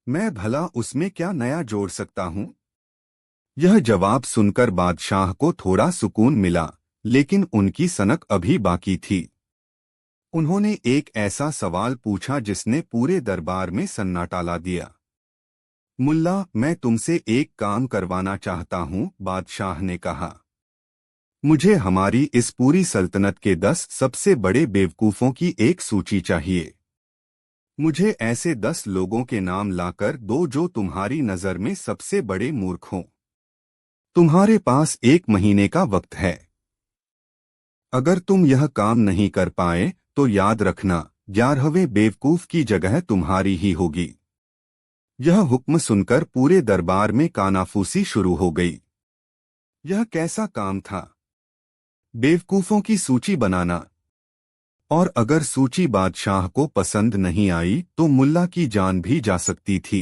मैं भला उसमें क्या नया जोड़ सकता हूं? यह जवाब सुनकर बादशाह को थोड़ा सुकून मिला, लेकिन उनकी सनक अभी बाकी थी। उन्होंने एक ऐसा सवाल पूछा जिसने पूरे दरबार में सन्नाटा ला दिया। मुल्ला, मैं तुमसे एक काम करवाना चाहता हूं, बादशाह ने कहा। मुझे हमारी इस पूरी सल्तनत के 10 सबसे बड़े बेवकूफों की एक सूची चाहिए। मुझे ऐसे 10 लोगों के नाम लाकर दो जो तुम्हारी नजर में सबसे बड़े मूर्ख हों। तुम्हारे पास 1 महीने का वक्त है। अगर तुम यह काम नहीं कर पाए तो याद रखना, 11वें बेवकूफ की जगह तुम्हारी ही होगी। यह हुक्म सुनकर पूरे दरबार में कानाफूसी शुरू हो गई। यह कैसा काम था? बेवकूफों की सूची बनाना। और अगर सूची बादशाह को पसंद नहीं आई तो मुल्ला की जान भी जा सकती थी।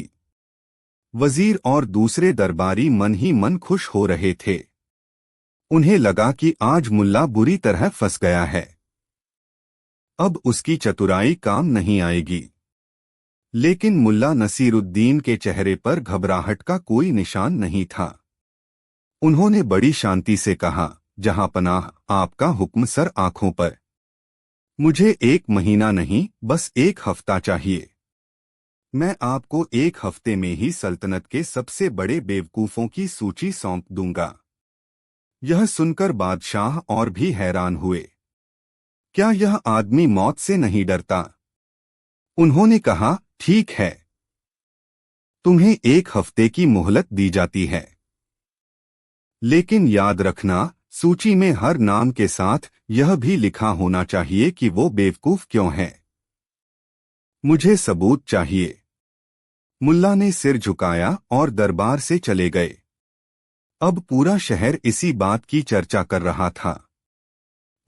वजीर और दूसरे दरबारी मन ही मन खुश हो रहे थे। उन्हें लगा कि आज मुल्ला बुरी तरह फंस गया है। अब उसकी चतुराई काम नहीं आएगी। लेकिन मुल्ला नसीरुद्दीन के चेहरे पर घबराहट का कोई निशान नहीं था। उन्होंने बड़ी शांति से कहा, जहां पनाह, आपका हुक्म सर आंखों पर। मुझे 1 महीना नहीं, बस 1 हफ्ता चाहिए। मैं आपको 1 हफ्ते में ही सल्तनत के सबसे बड़े बेवकूफों की सूची सौंप दूंगा। यह सुनकर बादशाह और भी हैरान हुए। क्या यह आदमी मौत से नहीं डरता? उन्होंने कहा, ठीक है, तुम्हें 1 हफ्ते की मोहलत दी जाती है, लेकिन याद रखना, सूची में हर नाम के साथ यह भी लिखा होना चाहिए कि वो बेवकूफ क्यों है। मुझे सबूत चाहिए। मुल्ला ने सिर झुकाया और दरबार से चले गए। अब पूरा शहर इसी बात की चर्चा कर रहा था।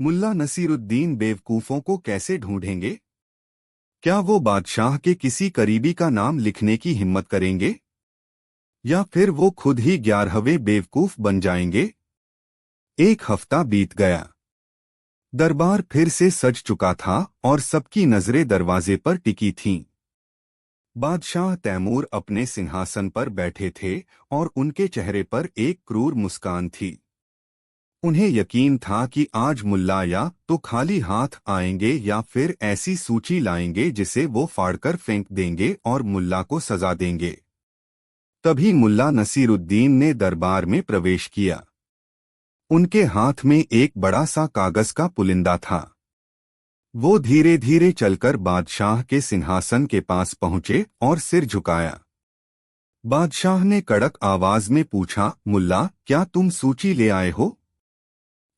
मुल्ला नसीरुद्दीन बेवकूफों को कैसे ढूंढेंगे? क्या वो बादशाह के किसी करीबी का नाम लिखने की हिम्मत करेंगे, या फिर वो खुद ही 11वें बेवकूफ बन जाएंगे? 1 हफ्ता बीत गया। दरबार फिर से सज चुका था और सबकी नजरें दरवाजे पर टिकी थीं। बादशाह तैमूर अपने सिंहासन पर बैठे थे और उनके चेहरे पर एक क्रूर मुस्कान थी। उन्हें यकीन था कि आज मुल्ला या तो खाली हाथ आएंगे या फिर ऐसी सूची लाएंगे जिसे वो फाड़कर फेंक देंगे और मुल्ला को सजा देंगे। तभी मुल्ला नसीरुद्दीन ने दरबार में प्रवेश किया। उनके हाथ में एक बड़ा सा कागज का पुलिंदा था। वो धीरे धीरे चलकर बादशाह के सिंहासन के पास पहुंचे और सिर झुकाया। बादशाह ने कड़क आवाज में पूछा, मुल्ला, क्या तुम सूची ले आए हो?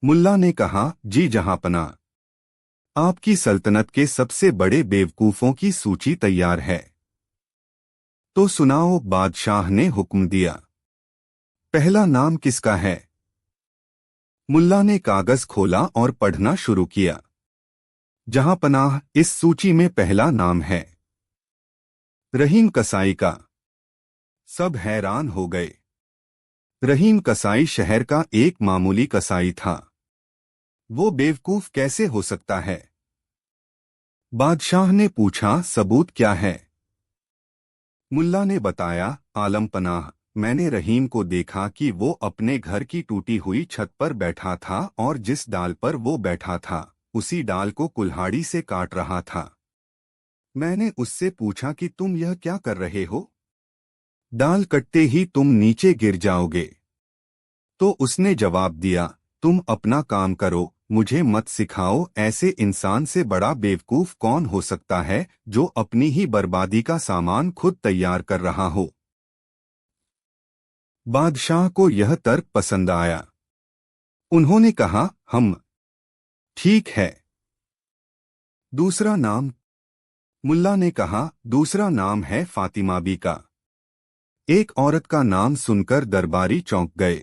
मुल्ला ने कहा, जी जहांपनाह, आपकी सल्तनत के सबसे बड़े बेवकूफों की सूची तैयार है। तो सुनाओ, बादशाह ने हुक्म दिया। पहला नाम किसका है? मुल्ला ने कागज खोला और पढ़ना शुरू किया। जहांपनाह, इस सूची में पहला नाम है रहीम कसाई का। सब हैरान हो गए। रहीम कसाई शहर का एक मामूली कसाई था। वो बेवकूफ कैसे हो सकता है? बादशाह ने पूछा, सबूत क्या है? मुल्ला ने बताया, आलमपनाह, मैंने रहीम को देखा कि वो अपने घर की टूटी हुई छत पर बैठा था और जिस डाल पर वो बैठा था उसी डाल को कुल्हाड़ी से काट रहा था। मैंने उससे पूछा कि तुम यह क्या कर रहे हो? डाल कटते ही तुम नीचे गिर जाओगे। तो उसने जवाब दिया, तुम अपना काम करो, मुझे मत सिखाओ। ऐसे इंसान से बड़ा बेवकूफ कौन हो सकता है जो अपनी ही बर्बादी का सामान खुद तैयार कर रहा हो। बादशाह को यह तर्क पसंद आया। उन्होंने कहा, हम ठीक है। दूसरा नाम? मुल्ला ने कहा, दूसरा नाम है फातिमा बी का। एक औरत का नाम सुनकर दरबारी चौंक गए।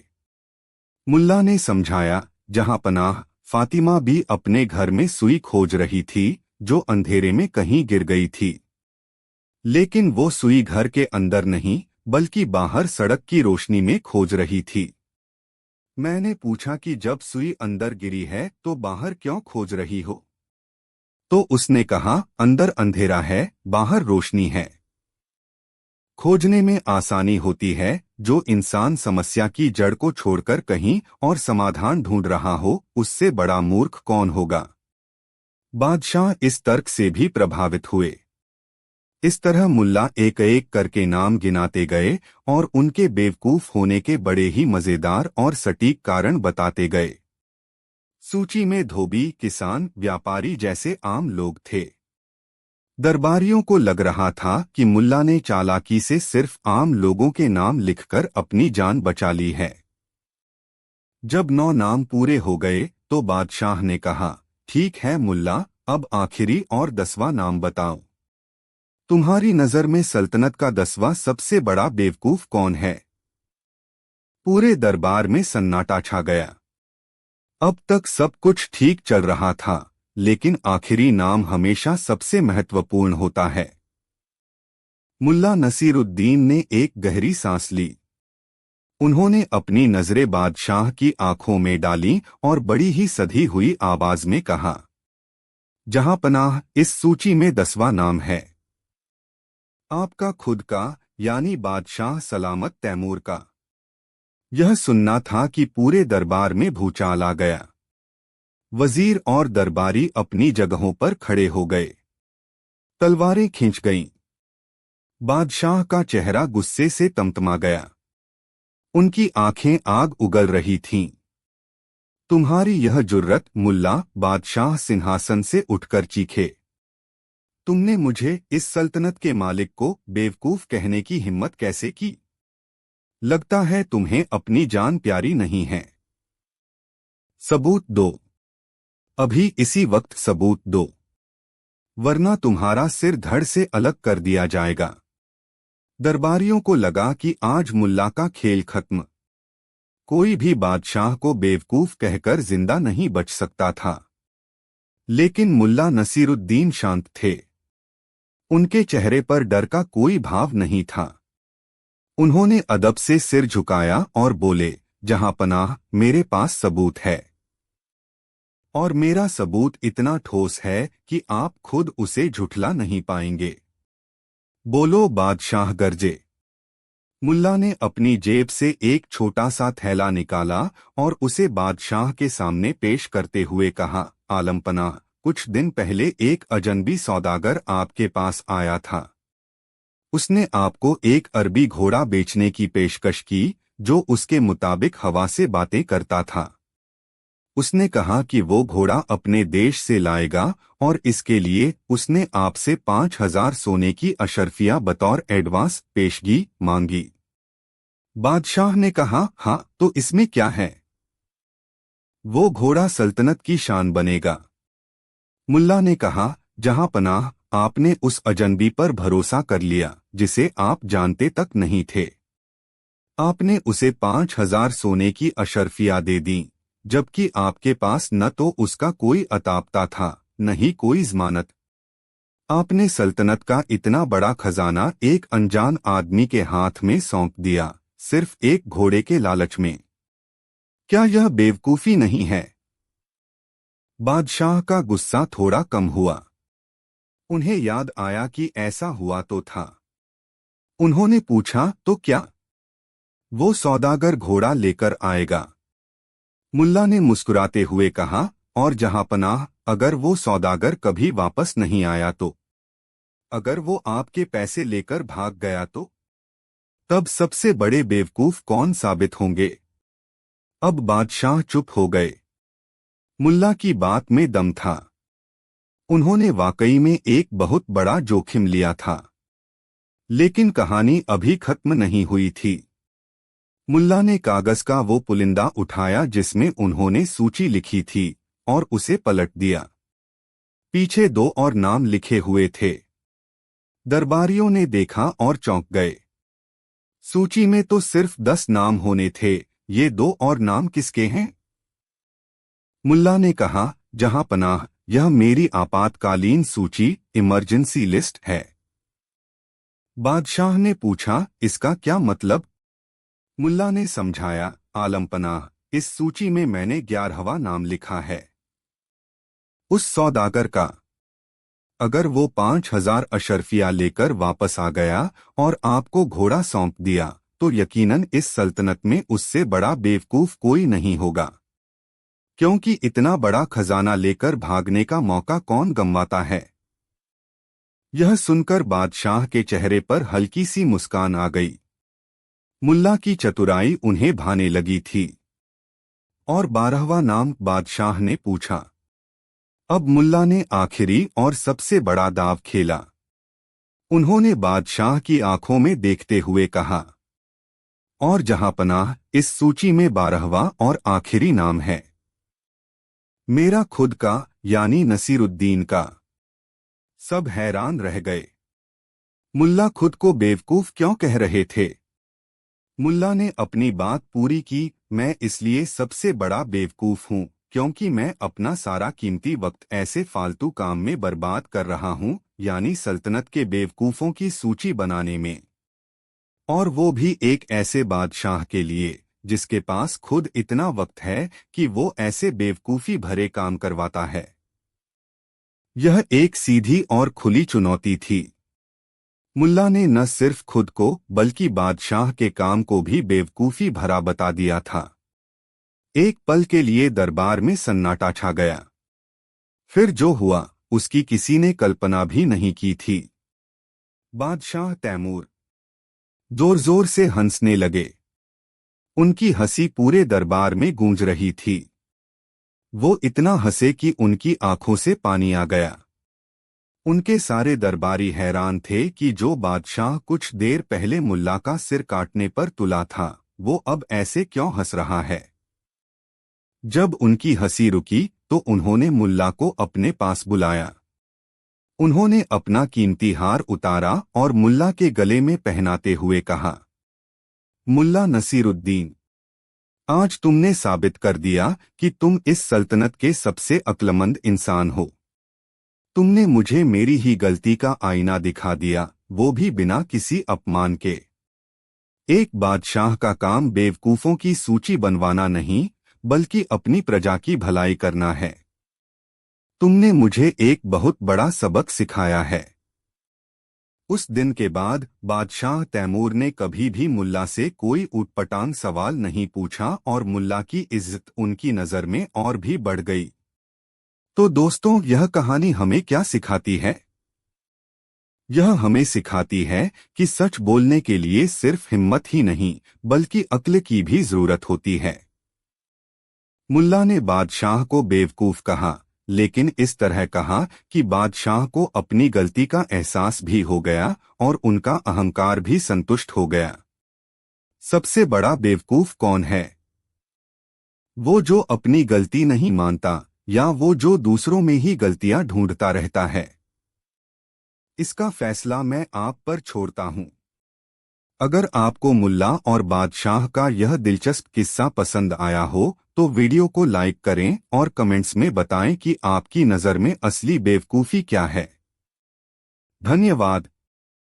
मुल्ला ने समझाया, जहांपनाह, फातिमा भी अपने घर में सुई खोज रही थी जो अंधेरे में कहीं गिर गई थी। लेकिन वो सुई घर के अंदर नहीं बल्कि बाहर सड़क की रोशनी में खोज रही थी। मैंने पूछा कि जब सुई अंदर गिरी है तो बाहर क्यों खोज रही हो? तो उसने कहा, अंदर अंधेरा है, बाहर रोशनी है। खोजने में आसानी होती है। जो इंसान समस्या की जड़ को छोड़कर कहीं और समाधान ढूंढ रहा हो उससे बड़ा मूर्ख कौन होगा। बादशाह इस तर्क से भी प्रभावित हुए। इस तरह मुल्ला एक एक करके नाम गिनाते गए और उनके बेवकूफ होने के बड़े ही मजेदार और सटीक कारण बताते गए। सूची में धोबी, किसान, व्यापारी जैसे आम लोग थे। दरबारियों को लग रहा था कि मुल्ला ने चालाकी से सिर्फ आम लोगों के नाम लिखकर अपनी जान बचा ली है। जब 9 नाम पूरे हो गए तो बादशाह ने कहा, ठीक है मुल्ला, अब आखिरी और 10वां नाम बताओ। तुम्हारी नजर में सल्तनत का 10वां सबसे बड़ा बेवकूफ कौन है? पूरे दरबार में सन्नाटा छा गया। अब तक सब कुछ ठीक चल रहा था, लेकिन आखिरी नाम हमेशा सबसे महत्वपूर्ण होता है। मुल्ला नसीरुद्दीन ने एक गहरी सांस ली। उन्होंने अपनी नजरें बादशाह की आंखों में डाली और बड़ी ही सधी हुई आवाज में कहा, जहांपनाह, इस सूची में 10वां नाम है आपका खुद का, यानी बादशाह सलामत तैमूर का। यह सुनना था कि पूरे दरबार में भूचाल आ गया। वजीर और दरबारी अपनी जगहों पर खड़े हो गए। तलवारें खींच गईं। बादशाह का चेहरा गुस्से से तमतमा गया। उनकी आंखें आग उगल रही थीं। तुम्हारी यह जुर्रत, मुल्ला, बादशाह सिंहासन से उठकर चीखे। तुमने मुझे, इस सल्तनत के मालिक को, बेवकूफ कहने की हिम्मत कैसे की? लगता है तुम्हें अपनी जान प्यारी नहीं है। सबूत दो। अभी इसी वक्त सबूत दो, वरना तुम्हारा सिर धड़ से अलग कर दिया जाएगा। दरबारियों को लगा कि आज मुल्ला का खेल खत्म। कोई भी बादशाह को बेवकूफ कहकर जिंदा नहीं बच सकता था। लेकिन मुल्ला नसीरुद्दीन शांत थे। उनके चेहरे पर डर का कोई भाव नहीं था। उन्होंने अदब से सिर झुकाया और बोले, जहां पनाह, मेरे पास सबूत है। और मेरा सबूत इतना ठोस है कि आप खुद उसे झुठला नहीं पाएंगे। बोलो, बादशाह गरजे। मुल्ला ने अपनी जेब से एक छोटा सा थैला निकाला और उसे बादशाह के सामने पेश करते हुए कहा, आलमपनाह, कुछ दिन पहले एक अजनबी सौदागर आपके पास आया था। उसने आपको एक अरबी घोड़ा बेचने की पेशकश की, जो उसके मुताबिक हवा से बातें करता था। उसने कहा कि वो घोड़ा अपने देश से लाएगा और इसके लिए उसने आपसे 5,000 सोने की अशर्फिया बतौर एडवांस पेशगी मांगी। बादशाह ने कहा, हाँ, तो इसमें क्या है? वो घोड़ा सल्तनत की शान बनेगा। मुल्ला ने कहा, जहां पनाह, आपने उस अजनबी पर भरोसा कर लिया जिसे आप जानते तक नहीं थे। आपने उसे 5,000 सोने की अशर्फिया दे दी, जबकि आपके पास न तो उसका कोई अतापता था, न ही कोई जमानत। आपने सल्तनत का इतना बड़ा खजाना एक अनजान आदमी के हाथ में सौंप दिया, सिर्फ एक घोड़े के लालच में। क्या यह बेवकूफी नहीं है? बादशाह का गुस्सा थोड़ा कम हुआ। उन्हें याद आया कि ऐसा हुआ तो था। उन्होंने पूछा, तो क्या? वो सौदागर घोड़ा लेकर आएगा। मुल्ला ने मुस्कुराते हुए कहा, और जहां पनाह, अगर वो सौदागर कभी वापस नहीं आया तो? अगर वो आपके पैसे लेकर भाग गया तो? तब सबसे बड़े बेवकूफ कौन साबित होंगे? अब बादशाह चुप हो गए। मुल्ला की बात में दम था। उन्होंने वाकई में एक बहुत बड़ा जोखिम लिया था। लेकिन कहानी अभी खत्म नहीं हुई थी। मुल्ला ने कागज का वो पुलिंदा उठाया जिसमें उन्होंने सूची लिखी थी, और उसे पलट दिया। पीछे 2 और नाम लिखे हुए थे। दरबारियों ने देखा और चौंक गए। सूची में तो सिर्फ 10 नाम होने थे, ये 2 और नाम किसके हैं? मुल्ला ने कहा, जहां पनाह, यह मेरी आपातकालीन सूची, इमरजेंसी लिस्ट है। बादशाह ने पूछा, इसका क्या मतलब? मुल्ला ने समझाया, आलमपनाह, इस सूची में मैंने 11वां नाम लिखा है, उस सौदागर का। अगर वो 5,000 अशर्फिया लेकर वापस आ गया और आपको घोड़ा सौंप दिया, तो यकीनन इस सल्तनत में उससे बड़ा बेवकूफ कोई नहीं होगा। क्योंकि इतना बड़ा खजाना लेकर भागने का मौका कौन गंवाता है? यह सुनकर बादशाह के चेहरे पर हल्की सी मुस्कान आ गई। मुल्ला की चतुराई उन्हें भाने लगी थी। और 12वां नाम? बादशाह ने पूछा। अब मुल्ला ने आखिरी और सबसे बड़ा दाव खेला। उन्होंने बादशाह की आंखों में देखते हुए कहा, और जहां पनाह, इस सूची में 12वां और आखिरी नाम है मेरा खुद का, यानी नसीरुद्दीन का। सब हैरान रह गए। मुल्ला खुद को बेवकूफ क्यों कह रहे थे? मुल्ला ने अपनी बात पूरी की, मैं इसलिए सबसे बड़ा बेवकूफ हूँ क्योंकि मैं अपना सारा कीमती वक्त ऐसे फालतू काम में बर्बाद कर रहा हूँ, यानी सल्तनत के बेवकूफों की सूची बनाने में। और वो भी एक ऐसे बादशाह के लिए जिसके पास खुद इतना वक्त है कि वो ऐसे बेवकूफी भरे काम करवाता है। यह एक सीधी और खुली चुनौती थी। मुल्ला ने न सिर्फ खुद को बल्कि बादशाह के काम को भी बेवकूफी भरा बता दिया था। एक पल के लिए दरबार में सन्नाटा छा गया। फिर जो हुआ उसकी किसी ने कल्पना भी नहीं की थी। बादशाह तैमूर जोर जोर से हंसने लगे। उनकी हंसी पूरे दरबार में गूंज रही थी। वो इतना हंसे कि उनकी आंखों से पानी आ गया। उनके सारे दरबारी हैरान थे कि जो बादशाह कुछ देर पहले मुल्ला का सिर काटने पर तुला था, वो अब ऐसे क्यों हंस रहा है। जब उनकी हंसी रुकी तो उन्होंने मुल्ला को अपने पास बुलाया। उन्होंने अपना कीमती हार उतारा और मुल्ला के गले में पहनाते हुए कहा, मुल्ला नसीरुद्दीन, आज तुमने साबित कर दिया कि तुम इस सल्तनत के सबसे अक्लमंद इंसान हो। तुमने मुझे मेरी ही गलती का आईना दिखा दिया, वो भी बिना किसी अपमान के। एक बादशाह का काम बेवकूफों की सूची बनवाना नहीं, बल्कि अपनी प्रजा की भलाई करना है। तुमने मुझे एक बहुत बड़ा सबक सिखाया है। उस दिन के बाद बादशाह तैमूर ने कभी भी मुल्ला से कोई ऊटपटांग सवाल नहीं पूछा और मुल्ला की इज्जत उनकी नजर में और भी बढ़ गई। तो दोस्तों, यह कहानी हमें क्या सिखाती है? यह हमें सिखाती है कि सच बोलने के लिए सिर्फ हिम्मत ही नहीं, बल्कि अक्ल की भी जरूरत होती है। मुल्ला ने बादशाह को बेवकूफ कहा, लेकिन इस तरह कहा कि बादशाह को अपनी गलती का एहसास भी हो गया और उनका अहंकार भी संतुष्ट हो गया। सबसे बड़ा बेवकूफ कौन है? वो जो अपनी गलती नहीं मानता, या वो जो दूसरों में ही गलतियां ढूंढता रहता है। इसका फैसला मैं आप पर छोड़ता हूं। अगर आपको मुल्ला और बादशाह का यह दिलचस्प किस्सा पसंद आया हो तो वीडियो को लाइक करें और कमेंट्स में बताएं कि आपकी नज़र में असली बेवकूफ़ी क्या है। धन्यवाद।